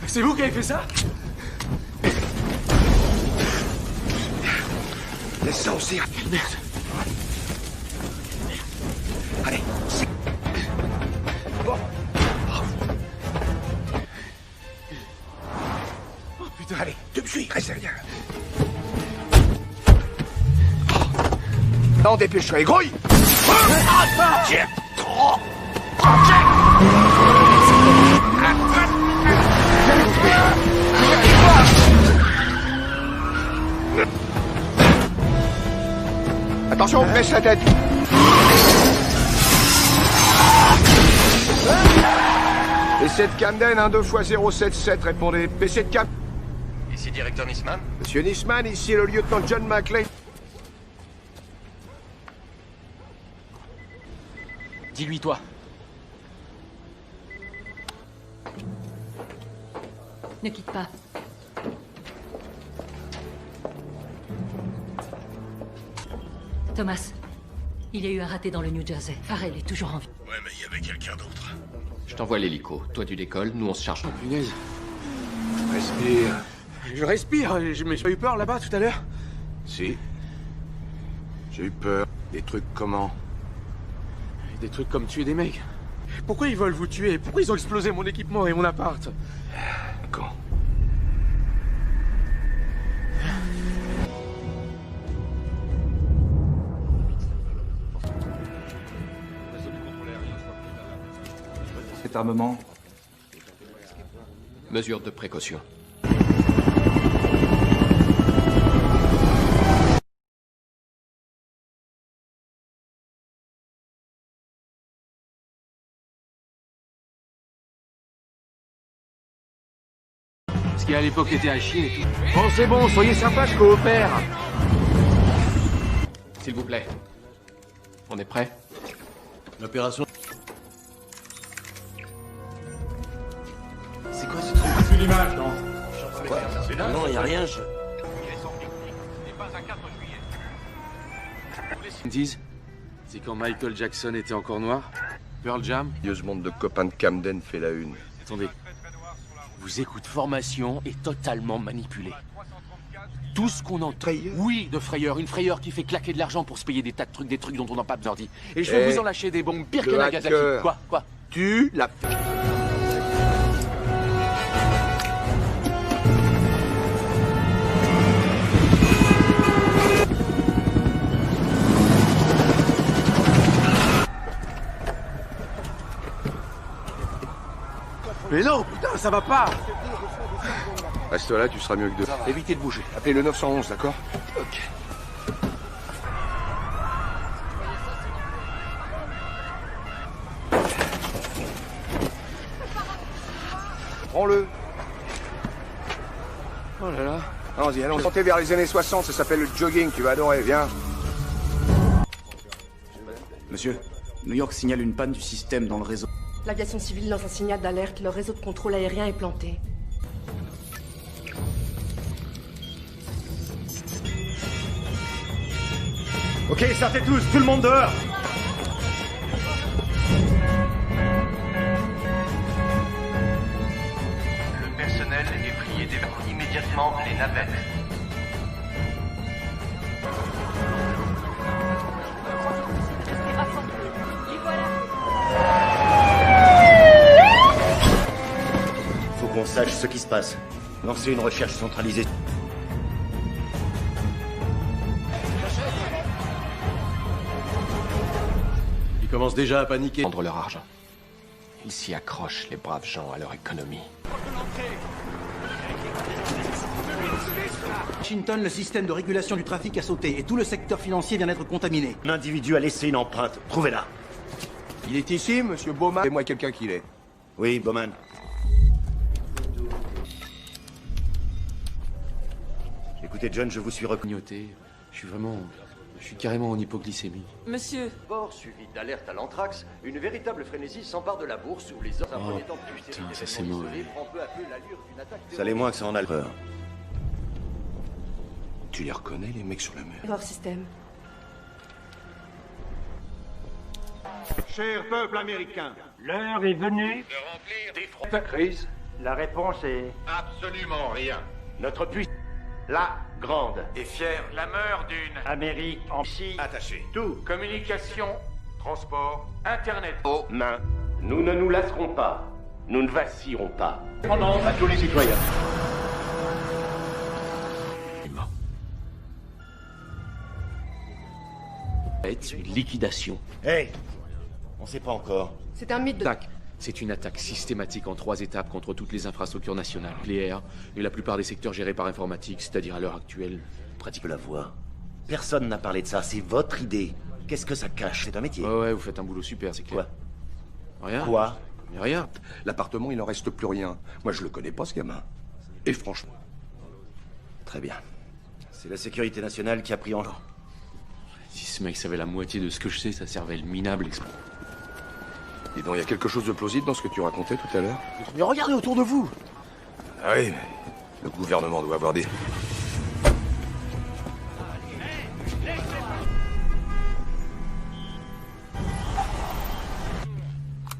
C'est vous qui avez fait ça? Laisse ça aussi. Merde. Allez, c'est... Bon. Oh putain. Allez, tu me suis, reste derrière. Non, dépêche-toi, grouille. Tiens. Attention, baisse la tête. PC de Camden, 12x077, répondez. PC de Camden. Ici, directeur Nisman. Monsieur Nisman, ici le lieutenant John McClane. Dis-lui, toi. Ne quitte pas. Thomas, il y a eu un raté dans le New Jersey. Farrell est toujours en vie. Ouais, mais il y avait quelqu'un d'autre. Je t'envoie l'hélico. Toi, tu décolles, nous, on se charge. Oh, punaise. Respire. Je respire, mais j'ai eu peur là-bas tout à l'heure. Si. J'ai eu peur. Des trucs comment? Des trucs comme tuer des mecs. Pourquoi ils veulent vous tuer? Pourquoi ils ont explosé mon équipement et mon appart? Quand? Cet armement. Mesure de précaution. Ce qui à l'époque était à chier et tout. Bon, c'est bon, soyez sympa, je coopère. S'il vous plaît. On est prêt? L'opération... C'est quoi ce truc? C'est l'image, non? Quoi? Non, y a rien, je... Ils disent, c'est quand Michael Jackson était encore noir. Pearl Jam. Ce monde de copains de Camden fait la une. Attendez. Vous écoute, formation est totalement manipulée. Tout ce qu'on entend... Frayeur? Oui, de frayeur. Une frayeur qui fait claquer de l'argent pour se payer des tas de trucs, des trucs dont on n'a pas besoin dit. Et je vais vous en lâcher des bombes pires que Nagasaki. Quoi? Tu la... Mais non, putain, ça va pas. Reste là, tu seras mieux que deux. Évitez de bouger. Appelez le 911, d'accord? Ok. Prends-le. Oh là là. Allons-y, allons-y. Montez vers les années 60, ça s'appelle le jogging, tu vas adorer, viens. Monsieur, New York signale une panne du système dans le réseau. L'aviation civile lance un signal d'alerte. Leur réseau de contrôle aérien est planté. Ok, sortez tous, tout le monde dehors. Le personnel est prié d'évacuer immédiatement les navettes. Faut qu'on sache ce qui se passe. Lancez une recherche centralisée. Ils commencent déjà à paniquer. Prendre leur argent. Ils s'y accrochent, les braves gens, à leur économie. Washington, le système de régulation du trafic a sauté et tout le secteur financier vient d'être contaminé. Un individu a laissé une empreinte. Trouvez-la. Il est ici, monsieur Bowman? Et moi quelqu'un qui l'est. Oui, Bowman. Écoutez, John, je vous suis Cognoté. Je suis carrément en hypoglycémie. Monsieur. Bord suivi d'alerte à l'anthrax, une véritable frénésie s'empare de la bourse où les hommes Oh putain, ça c'est mauvais. Ça l'est moins que ça en a peur. Tu les reconnais, les mecs sur la mer? Erreur système. Cher peuple américain, l'heure est venue de remplir des fronts de crise. La réponse est... Absolument rien. Notre puissance, la grande Et fier. La meurt d'une Amérique en si Attaché. tout. Communication, transport, Internet. Aux mains. Nous ne nous lasserons pas. Nous ne vacillerons pas. À tous les citoyens. Une liquidation. Hey, on sait pas encore. C'est un mythe de... C'est une attaque systématique en 3 étapes contre toutes les infrastructures nationales, nucléaires et la plupart des secteurs gérés par informatique, c'est-à-dire à l'heure actuelle, Pratique la voix. Personne n'a parlé de ça, c'est votre idée. Qu'est-ce que ça cache? C'est un métier. Ouais, vous faites un boulot super, c'est clair. Quoi? Rien. Quoi? Mais rien. L'appartement, il en reste plus rien. Moi, je le connais pas, ce gamin. Et franchement... Très bien. C'est la sécurité nationale qui a pris en... Si ce mec savait la moitié de ce que je sais, sa cervelle minable explose. Dis donc, il y a quelque chose de plausible dans ce que tu racontais tout à l'heure? Mais regardez autour de vous. Ah oui, mais le gouvernement doit avoir des...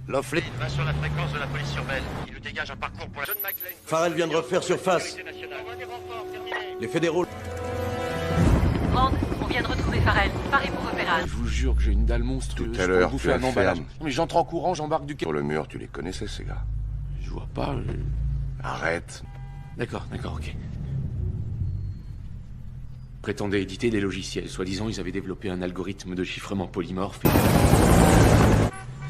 L'Offley Va sur la fréquence de la police urbaine. Il nous dégage un parcours pour la... John McClane. Farrell vient de refaire surface. Les fédéraux... Grande, on vient de retrouver Farrell. Paré pour repérage. Je vous jure que j'ai une dalle monstrueuse. Tout à l'heure, pour tu bouffer as un fait emballage. un- Mais j'entre en courant, j'embarque du... Sur le mur, tu les connaissais, ces gars? Je vois pas... Arrête. D'accord, ok. Prétendaient éditer des logiciels. Soi-disant, ils avaient développé un algorithme de chiffrement polymorphe.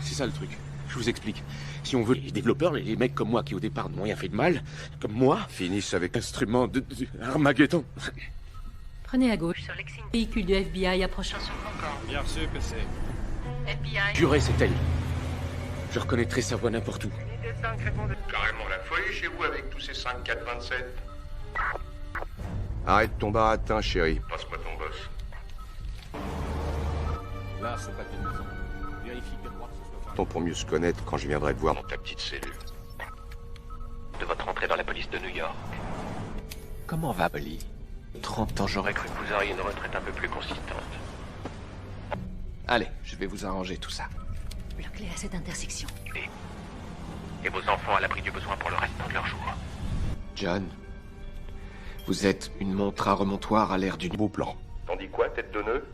C'est ça le truc. Je vous explique. Si on veut, les développeurs, les mecs comme moi qui au départ n'ont rien fait de mal, comme moi, finissent avec instrument de Armageddon. Prenez à gauche sur Lexington. Véhicule du FBI approchant sur Concorde. Bien reçu, PC. FBI. Jurez, c'est elle. Je reconnaîtrai sa voix n'importe où. Carrément la folie chez vous avec tous ces 5, 4, 27. Arrête ton baratin, chérie. Passe-moi ton boss. Là, ce papier de maison. Vérifie bien droit que ce soit... Ton pour mieux se connaître quand je viendrai te voir Dans ta petite cellule. De votre entrée dans la police de New York. Comment va Bolly 30 ans, J'aurais cru que vous auriez une retraite un peu plus consistante. Allez, je vais vous arranger tout ça. La clé à cette intersection. Et vos enfants à l'abri du besoin pour le restant de leur jour. John, vous êtes une montre à remontoir à l'ère du beau plan. T'en dis quoi, tête de nœud?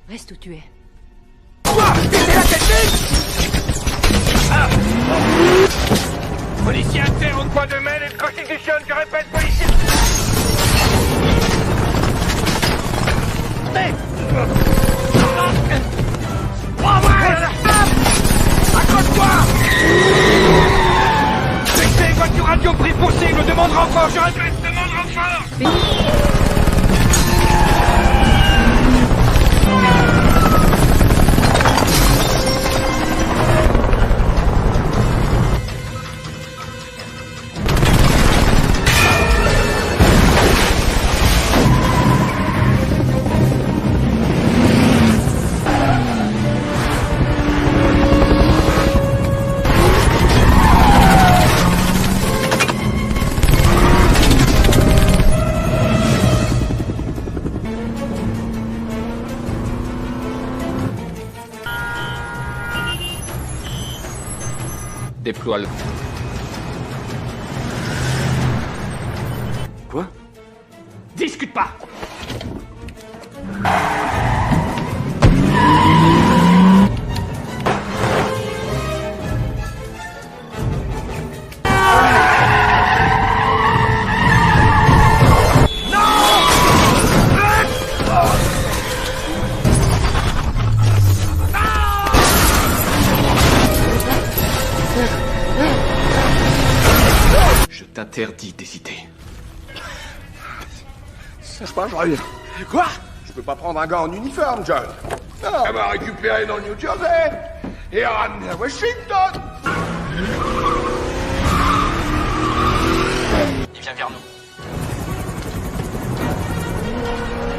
Reste où tu es. Policier interne au coin de main et de Constitution, je répète, policier... Accroche-toi! Fixez, voiture radio, prix possible, demande renfort, je répète, demande renfort! Déploie-le. Quoi? Discute pas! Je t'interdis d'hésiter. Sache pas, je reviens. Quoi? Je peux pas prendre un gars en uniforme, John. Non, elle m'a récupéré dans le New Jersey et ramené à Washington. Il vient vers nous.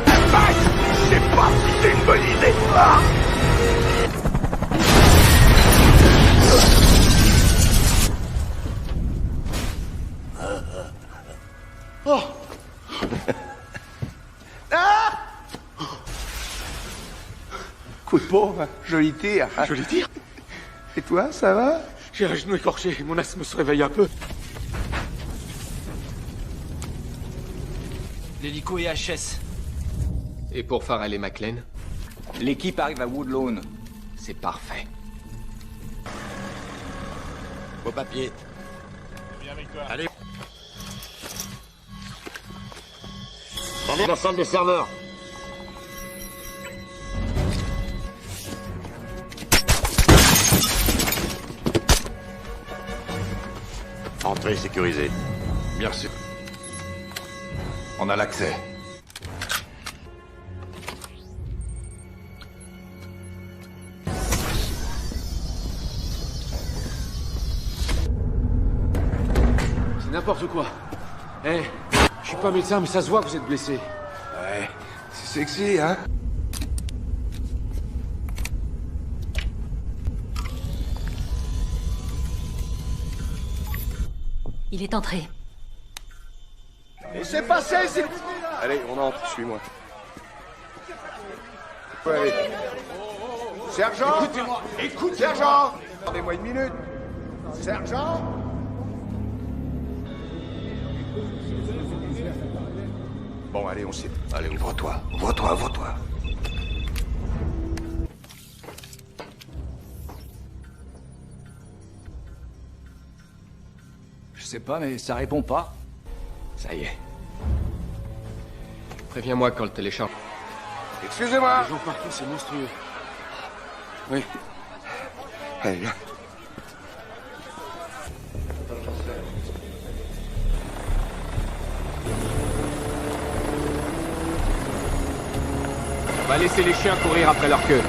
Je sais pas si c'est une bonne idée. Ah! Oh. Ah! Coup de pauvre, joli tir. Joli tir. Et toi, ça va? J'ai un genou écorché, mon asthme se réveille un peu. L'hélico est HS. Et pour Farrell et McClane? L'équipe arrive à Woodlawn. C'est parfait. Vos papiers. Viens avec toi. Allez. Allez dans la salle des serveurs. Entrée sécurisée. Merci. On a l'accès. C'est n'importe quoi. Eh, je suis pas médecin, mais ça se voit que vous êtes blessé. Ouais, c'est sexy, hein? Il est entré. Laissez passer, c'est... Allez, on entre, suis-moi. Allez. Sergent! Écoutez-moi! Écoute, sergent! Attendez-moi une minute. Sergent! Bon, allez, on sait. Allez, ouvre-toi, ouvre-toi, ouvre-toi. Je sais pas, mais ça répond pas. Ça y est. Préviens-moi quand le télécharge. Excusez-moi! Les gens partout, c'est monstrueux. Oui. Allez, viens. On va laisser les chiens courir après leur queue.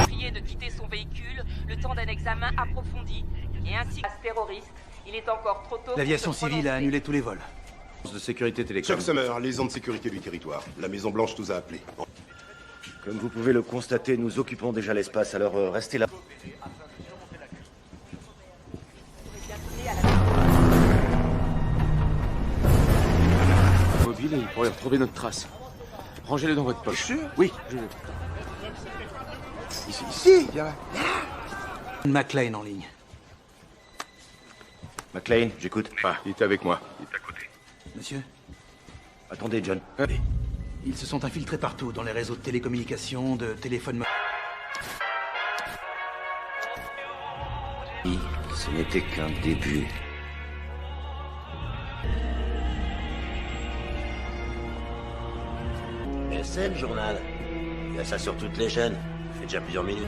Prié de quitter son véhicule le temps d'un examen approfondi. Et ainsi que terroriste, il est encore trop tôt. L'aviation civile a annulé tous les vols. De sécurité télécom. Chuck Summer, liaison de sécurité du territoire. La Maison Blanche nous a appelés. Comme vous pouvez le constater, nous occupons déjà l'espace, alors restez là. Mobile et il pourrait retrouver notre trace. Rangez-le dans votre poche. Sûr? Oui, je... Ici, viens là. McLean en ligne. McLean, j'écoute. Ah, il est avec moi. Monsieur? Attendez, John. Ils se sont infiltrés partout, dans les réseaux de télécommunications, de téléphones... Ce n'était qu'un début. Mais c'est le journal. Il y a ça sur toutes les chaînes. Ça fait déjà plusieurs minutes.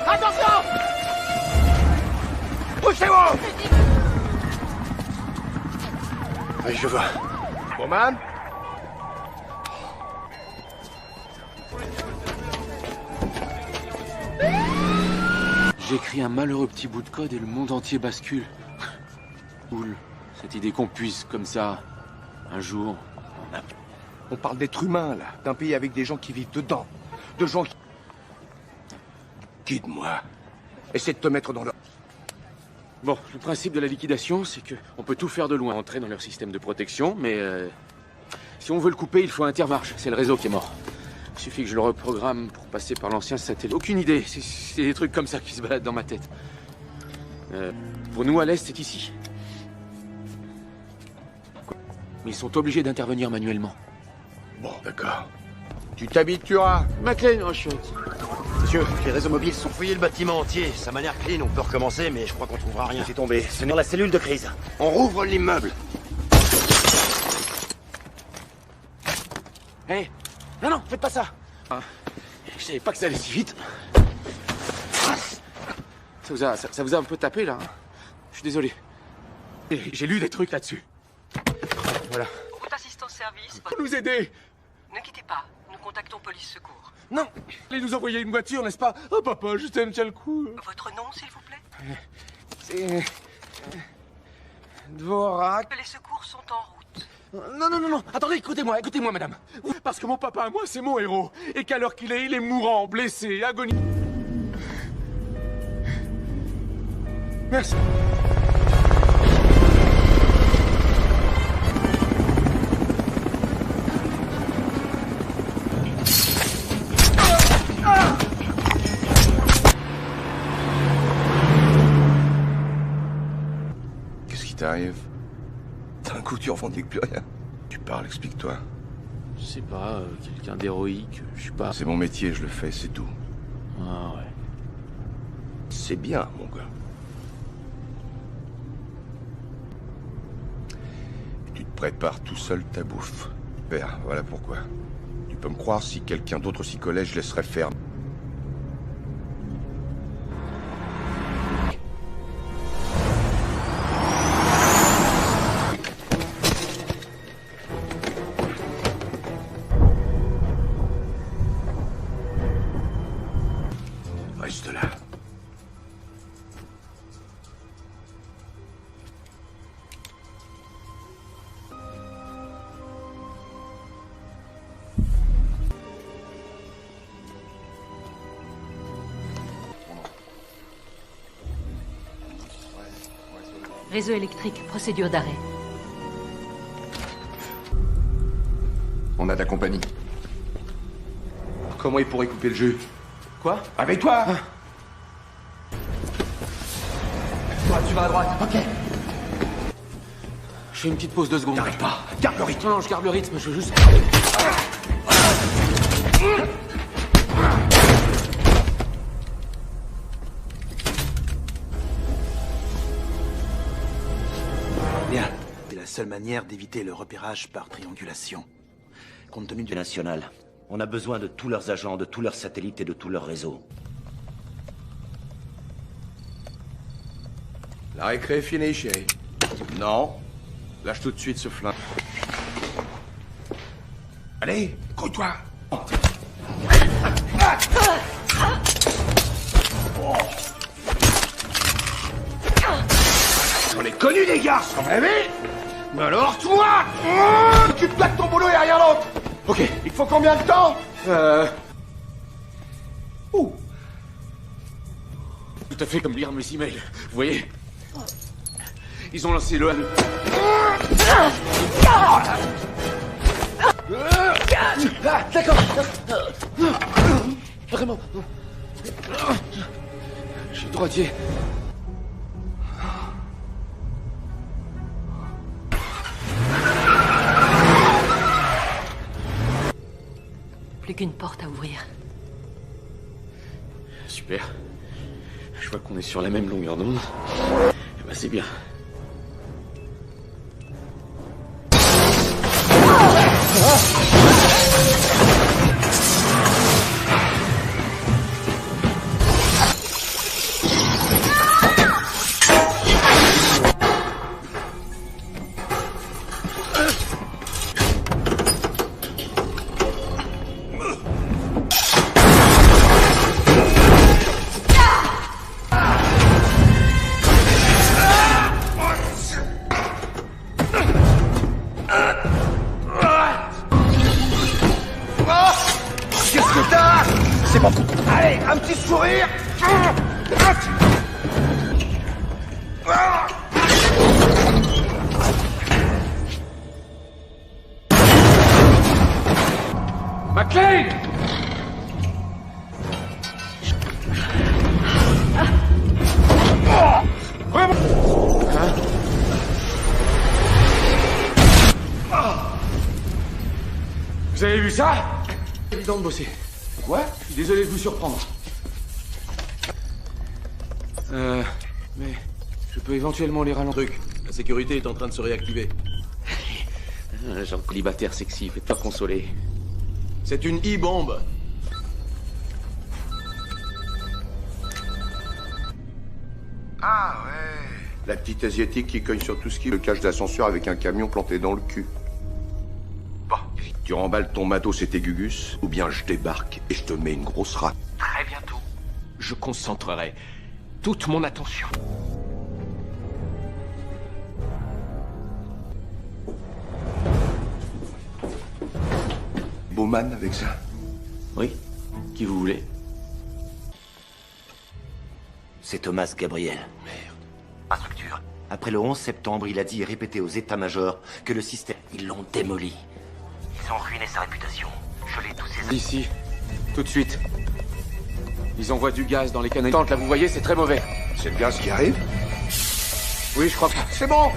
Attention! Poussez-vous! Oui, je vois. Bowman? J'écris un malheureux petit bout de code et le monde entier bascule. Cool. Cette idée qu'on puisse, comme ça, un jour... On parle d'êtres humains, là. D'un pays avec des gens qui vivent dedans. De gens qui... Guide-moi. Essaie de te mettre dans leur... Bon, le principe de la liquidation, c'est que on peut tout faire de loin, entrer dans leur système de protection, mais si on veut le couper, il faut Intermarche. C'est le réseau qui est mort. Il suffit que je le reprogramme pour passer par l'ancien satellite. Aucune idée, c'est des trucs comme ça qui se baladent dans ma tête. Pour nous, à l'Est, c'est ici. Mais ils sont obligés d'intervenir manuellement. Bon, d'accord. Tu t'habitueras. McLean, oh chouette. Monsieur, les réseaux mobiles sont fouillés le bâtiment entier. Ça m'a l'air clean, on peut recommencer, mais je crois qu'on trouvera rien. C'est tombé. C'est dans la cellule de crise. On rouvre l'immeuble. Hé, non, non, faites pas ça. Je savais pas que ça allait si vite. Ça vous a un peu tapé, là. Je suis désolé. J'ai lu des trucs là-dessus. Voilà. Route assistance service. Pour nous aider. Ne quittez pas. Nous contactons police secours. Non. Allez nous envoyer une voiture, n'est-ce pas? Oh, papa, je t'aime, tiens le coup. Votre nom, s'il vous plaît? C'est... Dvorak. Les secours sont en route. Non, non, non, non. Attendez, écoutez-moi, madame. Parce que mon papa, moi, c'est mon héros. Et qu'à l'heure qu'il est, il est mourant, blessé, agonisant. Merci. Qu'est-ce qui t'arrive? D'un coup, tu revendiques plus rien. Tu parles, explique-toi. Je sais pas, quelqu'un d'héroïque, je sais pas. C'est mon métier, je le fais, c'est tout. Ah ouais. C'est bien, mon gars. Tu te Prépare tout seul ta bouffe. Père, voilà pourquoi. Tu peux me croire, si quelqu'un d'autre s'y collait, je laisserais faire. Reste là. Réseau électrique, procédure d'arrêt. On a ta compagnie. Comment il pourrait couper le jeu? Quoi? Avec toi! Toi, tu vas à droite. Ok. Je fais une petite pause 2 secondes. T'arrêtes pas. Garde le rythme. Non, je garde le rythme, je veux juste... Bien. C'est la seule manière d'éviter le repérage par triangulation. Compte tenu du national. On a besoin de tous leurs agents, de tous leurs satellites et de tous leurs réseaux. La récré est finie, chérie. Non. Lâche tout de suite ce flingue. Allez, grouille-toi. On est connus, les garçons, rêvé. Mais alors, toi, tu te plaques ton boulot et rien d'autre. Ok, il faut combien de temps? Ouh. Tout à fait comme lire mes emails. Vous voyez? Ils ont lancé le... D'accord. Vraiment. Je suis droitier. Plus qu'une porte à ouvrir. Super. Je vois qu'on est sur la même longueur d'onde. Eh ben, c'est bien. Qu'est-ce que t'as? C'est bon. Allez, un petit sourire. McClane! Vous avez vu ça? Évident de bosser. Quoi? Je suis désolé de vous surprendre. Mais je peux éventuellement les ralentir. La sécurité est en train de se réactiver. Un genre de célibataire sexy, faites-toi consoler. C'est une e-bombe. Ah ouais. La petite asiatique qui cogne sur tout ce qui le cache d'ascenseur avec un camion planté dans le cul. Bah, tu remballes ton matos et tes gugus, ou bien je débarque et je te mets une grosse rate. Très bientôt, je concentrerai toute mon attention. Bowman avec ça. Oui? Qui vous voulez? C'est Thomas Gabriel. Merde. Instructeur. Après le 11 septembre, il a dit et répété aux états-majors que le système... Ils l'ont démoli. Ils ont ruiné sa réputation. Gelé tous ses... Ici. Tout de suite. Ils envoient du gaz dans les canettes. Là, vous voyez, c'est très mauvais. C'est le gaz qui arrive? Oui, je crois que... C'est bon.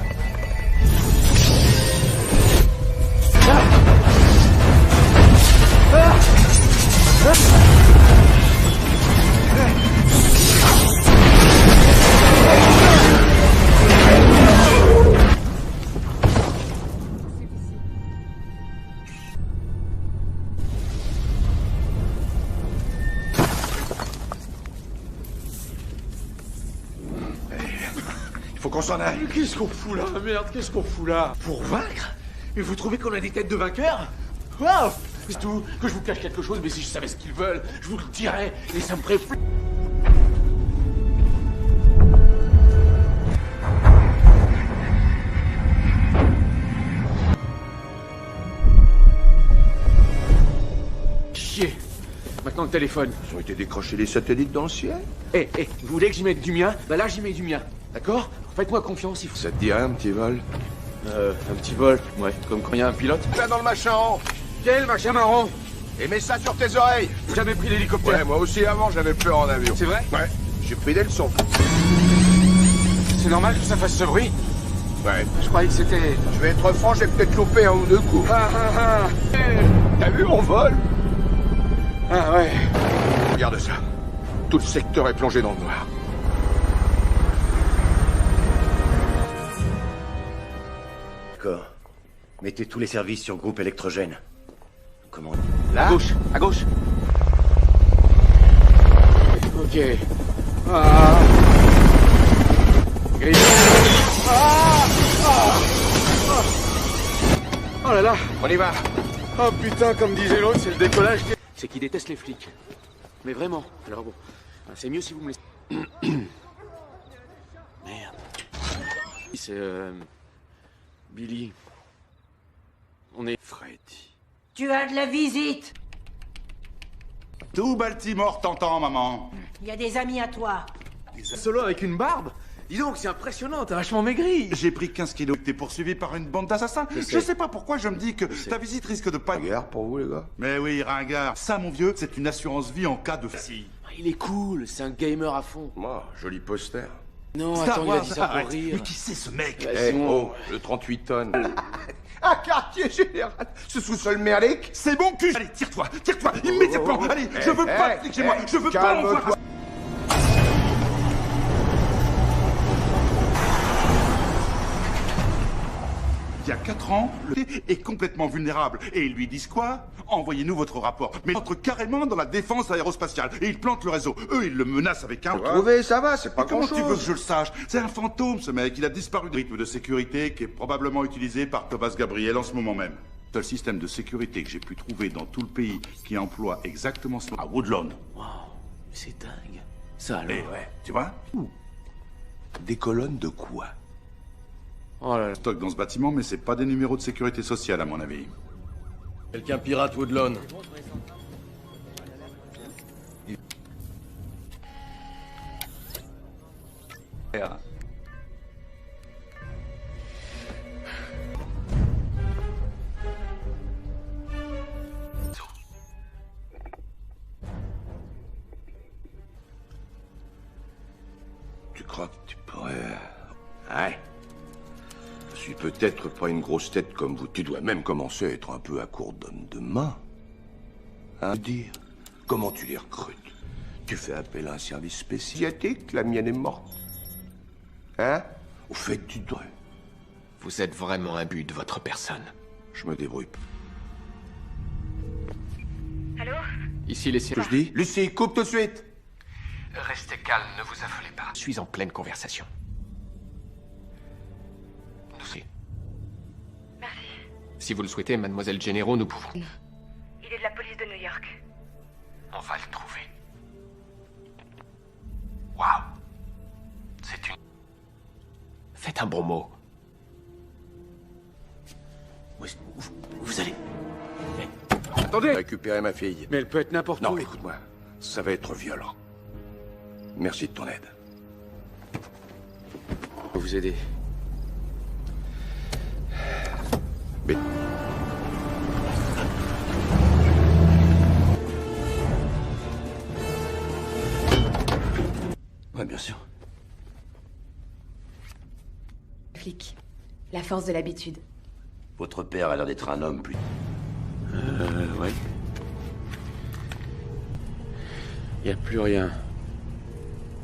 qu'on s'en aille. Mais qu'est-ce qu'on fout là? Merde, qu'est-ce qu'on fout là? Pour vaincre? Mais vous trouvez qu'on a des têtes de vainqueurs? Waouh! C'est tout, que je vous cache quelque chose, mais si je savais ce qu'ils veulent, je vous le dirais, et ça me ferait plus. Chier! Maintenant le téléphone. Ils ont été décrochés des satellites dans le ciel? Vous voulez que j'y mette du mien? Bah là j'y mets du mien, d'accord? Faites-moi confiance, il faut... Ça te dirait un petit vol? Un petit vol, ouais, comme quand il y a un pilote. Là dans le machin rond. Quel machin marron? Et mets ça sur tes oreilles. Vous avez pris l'hélicoptère? Ouais, moi aussi avant j'avais peur en avion. C'est vrai? Ouais, j'ai pris des leçons. C'est normal que ça fasse ce bruit? Ouais. Je croyais que c'était... Je vais être franc, j'ai peut-être loupé un ou deux coups. T'as vu, on vole? Ah ouais. Regarde ça. Tout le secteur est plongé dans le noir. D'accord. Mettez tous les services sur groupe électrogène. Comment? Là? À gauche. Ok. Ah. Grille. Ah. Oh là là. On y va. Oh putain, comme disait l'autre, c'est le décollage. C'est qu'il déteste les flics. Mais vraiment. Alors bon, c'est mieux si vous me laissez... Merde. C'est Billy. On est... Freddy. Tu as de la visite. Tout Baltimore t'entend, maman. Il y a des amis à toi. Solo avec une barbe? Dis donc, c'est impressionnant, t'as vachement maigri. J'ai pris 15 kilos. T'es poursuivi par une bande d'assassins. Je sais pas pourquoi je me dis que ta visite risque de pas... Ringard pour vous, les gars? Mais oui, ringard. Ça, mon vieux, c'est une assurance vie en cas de... Si. Il est cool, c'est un gamer à fond. Moi, joli poster. Non, Star attends, il a Wars, dit ça pour arrête. rire. Mais qui c'est ce mec? Oh, le 38 tonnes. Un quartier général. Ce sous-sol merdique. C'est mon cul. Allez, tire-toi, immédiatement. Allez, je veux pas de flic chez moi. Je veux pas en voir. Il y a 4 ans, le est complètement vulnérable. Et ils lui disent quoi? Envoyez-nous votre rapport. Mais il entre carrément dans la défense aérospatiale. Et ils plantent le réseau. Eux, ils le menacent avec un... Trouvé, ça va, c'est pas Mais comment grand-chose. tu veux que je le sache? C'est un fantôme, ce mec. Il a disparu du rythme de sécurité qui est probablement utilisé par Thomas Gabriel en ce moment même. Seul système de sécurité que j'ai pu trouver dans tout le pays qui emploie exactement ce... à Woodlawn. Wow, c'est dingue. Ça alors. Eh ouais, tu vois? Des colonnes de quoi? Oh là là. Stock dans ce bâtiment, mais c'est pas des numéros de sécurité sociale, à mon avis. Quelqu'un pirate Woodlawn. Tu crois que tu pourrais... Ouais. Je suis peut-être pas une grosse tête comme vous. Tu dois même commencer à être un peu à court d'hommes de main. Hein, dire. Comment tu les recrutes? Tu fais appel à un service spéciatique? La mienne est morte. Hein? Au fait, tu dois... Vous êtes vraiment imbu de votre personne. Je me débrouille. Allô? Ici, les... Que je dis? Lucie, coupe tout de suite! Restez calme, ne vous affolez pas. Je suis en pleine conversation. Merci. Si vous le souhaitez, mademoiselle Gennaro, nous pouvons... Il est de la police de New York. On va le trouver. Waouh. C'est une... Faites un bon mot. Vous allez... Attendez! Récupérer ma fille. Mais elle peut être n'importe où. Non, écoute-moi. Ça va être violent. Merci de ton aide. Je peux vous aider. Mais... Ouais, bien sûr. Flic. La force de l'habitude. Votre père a l'air d'être un homme plus... Ouais. Y a plus rien.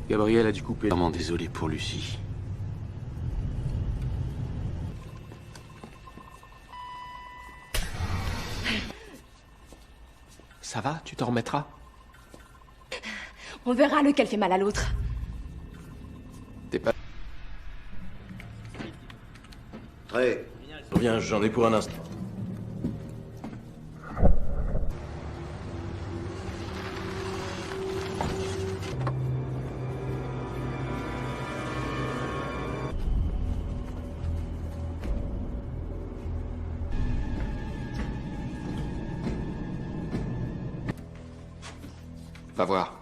Gabriel a dû couper. Vraiment désolé pour Lucie. Ça va? Tu t'en remettras? On verra lequel fait mal à l'autre. T'es pas... Très. Reviens, j'en ai pour un instant. Va voir.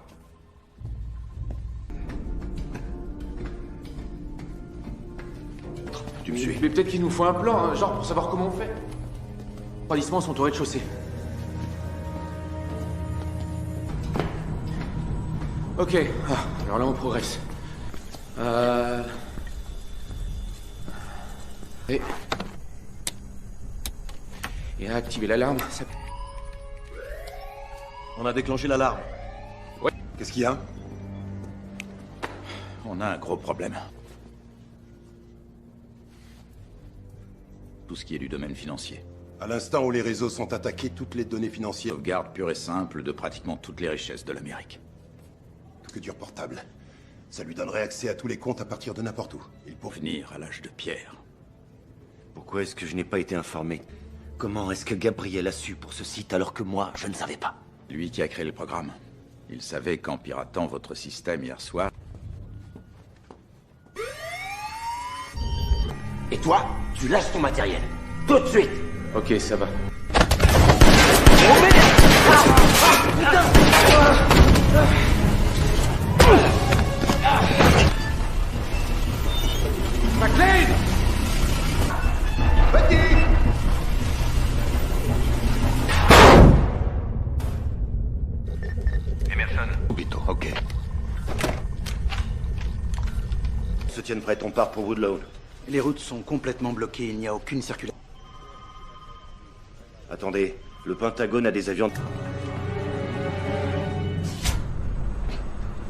Tu me suis. Mais peut-être qu'il nous faut un plan, hein, genre pour savoir comment on fait. Les refroidissements sont au rez-de-chaussée. Ok, alors là on progresse. Et à activer l'alarme, ça... On a déclenché l'alarme. Ouais. Qu'est-ce qu'il y a? On a un gros problème. Tout ce qui est du domaine financier. À l'instant où les réseaux sont attaqués, toutes les données financières... Sauvegarde pure et simple de pratiquement toutes les richesses de l'Amérique. Que du portable. Ça lui donnerait accès à tous les comptes à partir de n'importe où. Il pourrait venir à l'âge de pierre. Pourquoi est-ce que je n'ai pas été informé? Comment est-ce que Gabriel a su pour ce site alors que moi, je ne savais pas? Lui qui a créé le programme. Il savait qu'en piratant votre système hier soir... Et toi, tu lâches ton matériel. Tout de suite. Ok, ça va. Oh merde! McLean! Petit! Emerson. Obito, ok. Se tiennent prêts, on part pour Woodlawn. Les routes sont complètement bloquées, il n'y a aucune circulation. Attendez, le Pentagone a des avions...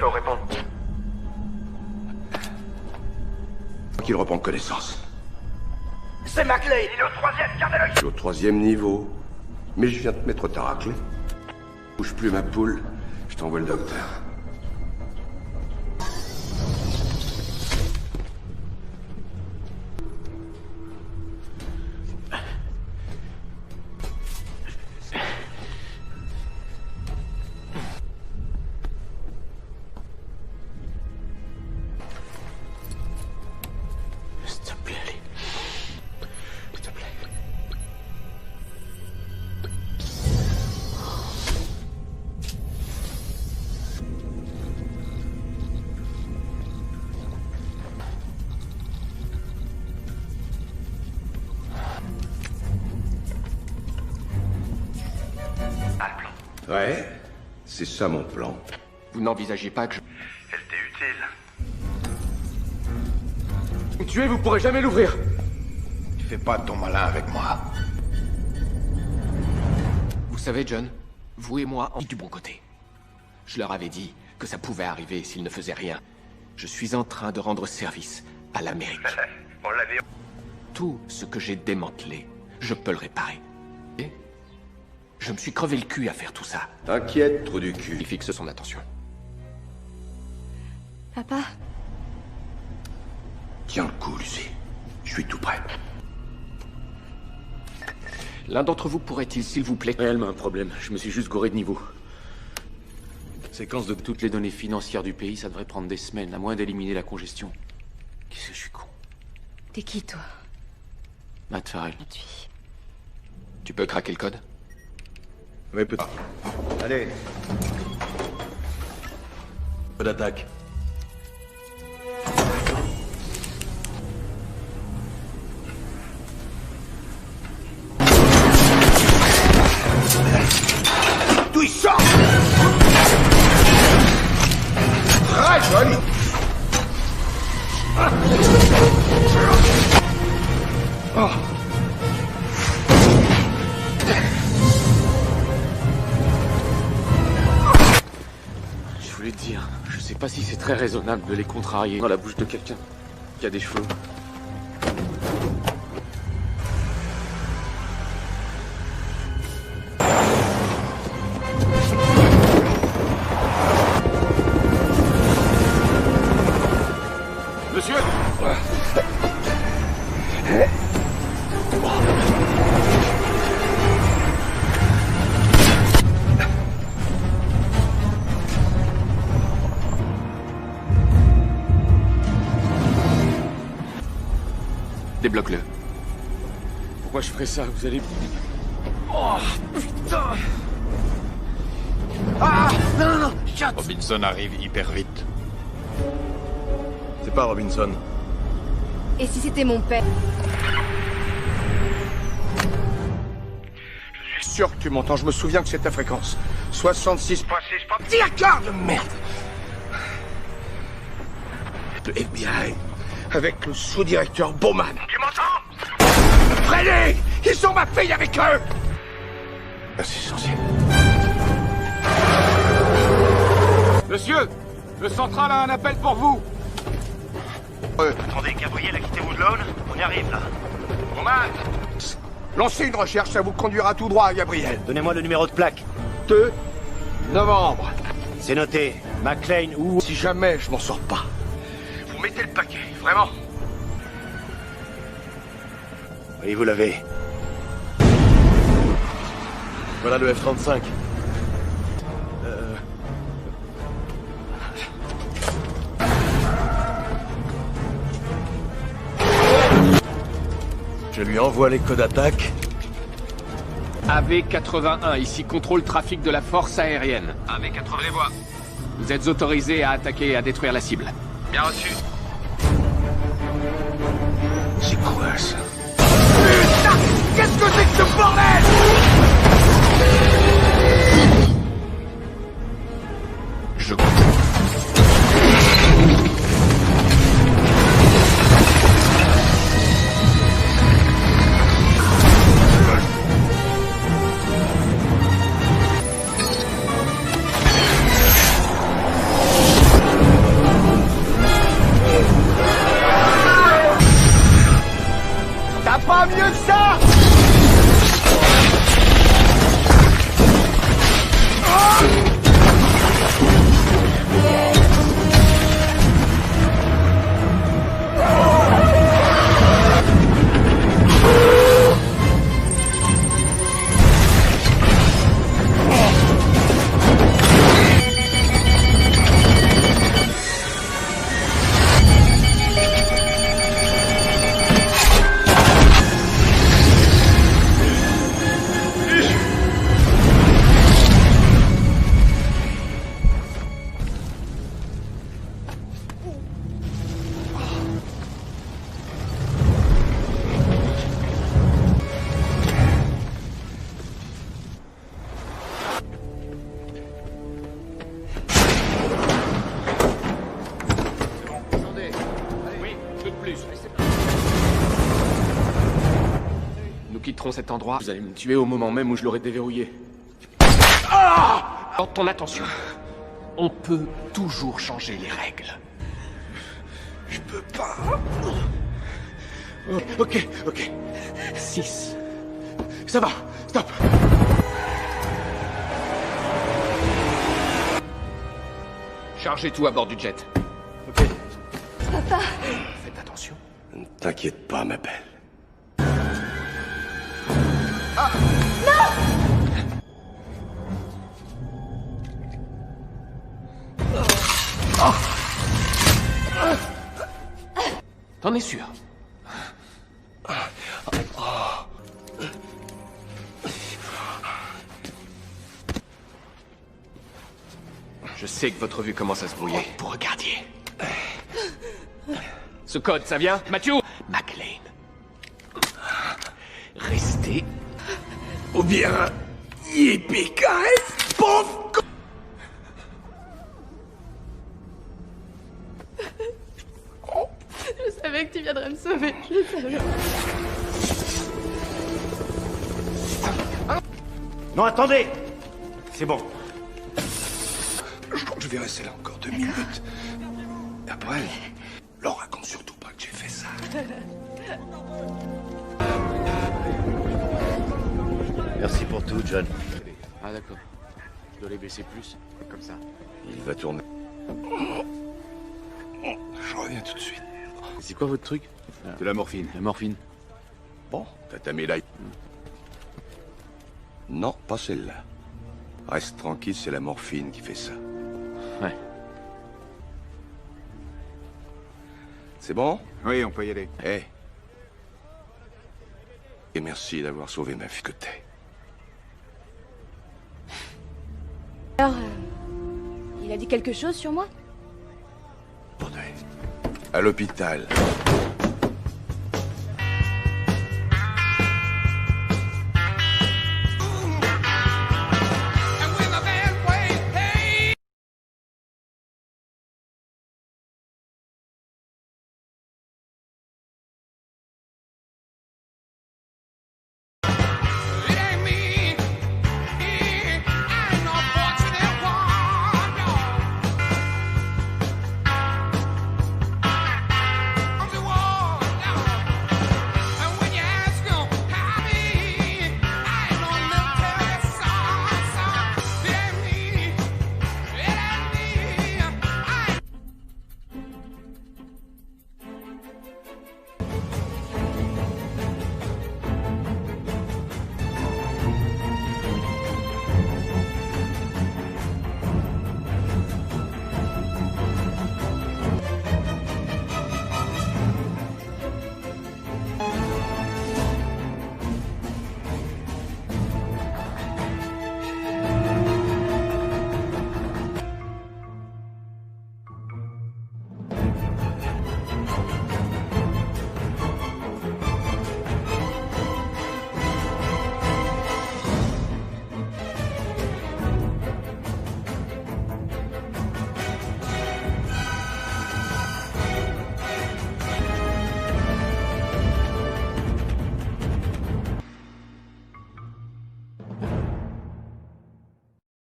On répond. Qu'il reprend connaissance. C'est McLean, il est au troisième, gardez-le. Je suis au 3e niveau. Mais je viens de te mettre ta raclée. Bouge plus ma poule, je t'envoie le docteur. Ouais, c'est ça mon plan. Vous n'envisagez pas que je... Elle t'est utile. Vous me tuez, vous pourrez jamais l'ouvrir. Fais pas ton malin avec moi. Vous savez, John, vous et moi, on est du bon côté. Je leur avais dit que ça pouvait arriver s'ils ne faisaient rien. Je suis en train de rendre service à l'Amérique. On l'avait... Tout ce que j'ai démantelé, je peux le réparer. Et je me suis crevé le cul à faire tout ça. T'inquiète, trou du cul. Il fixe son attention. Papa? Tiens le coup, Lucie. Je suis tout prêt. L'un d'entre vous pourrait-il, s'il vous plaît... Réellement un problème. Je me suis juste goré de niveau. Séquence de toutes les données financières du pays, ça devrait prendre des semaines, à moins d'éliminer la congestion. Qu'est-ce que je suis con. T'es qui, toi? Matt Farrell. Tu peux craquer le code? Oui, peut-être. Allez. Peu d'attaque. D'où il sort? Très joli. Oh. Je voulais te dire, je sais pas si c'est très raisonnable de les contrarier dans la bouche de quelqu'un qui a des cheveux. Monsieur! Débloque-le. Pourquoi je ferais ça? Vous allez... Oh, putain! Ah! Non, non, non! Shut! Robinson arrive hyper vite. C'est pas Robinson. Et si c'était mon père? Je suis sûr que tu m'entends, je me souviens que c'est ta fréquence. 66.6. Tire-garde de merde! Le FBI, avec le sous-directeur Bowman. Tu m'entends? Freinez! Ils ont ma fille avec eux! Merci, sorcier. Monsieur, le central a un appel pour vous. Attendez, Gabriel a quitté Woodlawn? On y arrive, là. Bowman! Lancez une recherche, ça vous conduira tout droit à Gabriel. Donnez-moi le numéro de plaque. 2 novembre. C'est noté. McLean ou... Si jamais je m'en sors pas, vous mettez le paquet, vraiment. Oui, vous l'avez. Voilà le F-35. Je lui envoie les codes d'attaque. AV-81, ici contrôle trafic de la force aérienne. AV-80, les voix. Vous êtes autorisé à attaquer et à détruire la cible. Bien reçu. C'est quoi ça? Putain! Qu'est-ce que c'est que ce bordel? Je... T'as pas mieux que ça? Nous quitterons cet endroit. Vous allez me tuer au moment même où je l'aurai déverrouillé. Porte ton attention. On peut toujours changer les règles. Je peux pas. Ok. 6. Ça va, stop. Chargez tout à bord du jet. Ok. Papa! Faites attention. Ne t'inquiète pas, ma belle. T'en es sûr? Je sais que votre vue commence à se brouiller. Vous regardiez. Ce code, ça vient? Matthew? McLean. Restez. Ou bien... Yippee-ki-yay, pauvre con... Je savais que tu viendrais me sauver. Je le savais. Non, attendez! C'est bon. Je crois que je vais rester là encore 2 minutes. Et après, leur raconte surtout pas que j'ai fait ça. Merci pour tout, John. Ah d'accord. Je dois les baisser plus, comme ça. Il va tourner. Je reviens tout de suite. C'est quoi votre truc? De la morphine. La morphine. Bon, t'as ta médaille. Non, pas celle-là. Reste tranquille, c'est la morphine qui fait ça. Ouais. C'est bon? Oui, on peut y aller. Eh, Et merci d'avoir sauvé ma fille que t'es. Alors, il a dit quelque chose sur moi? À l'hôpital.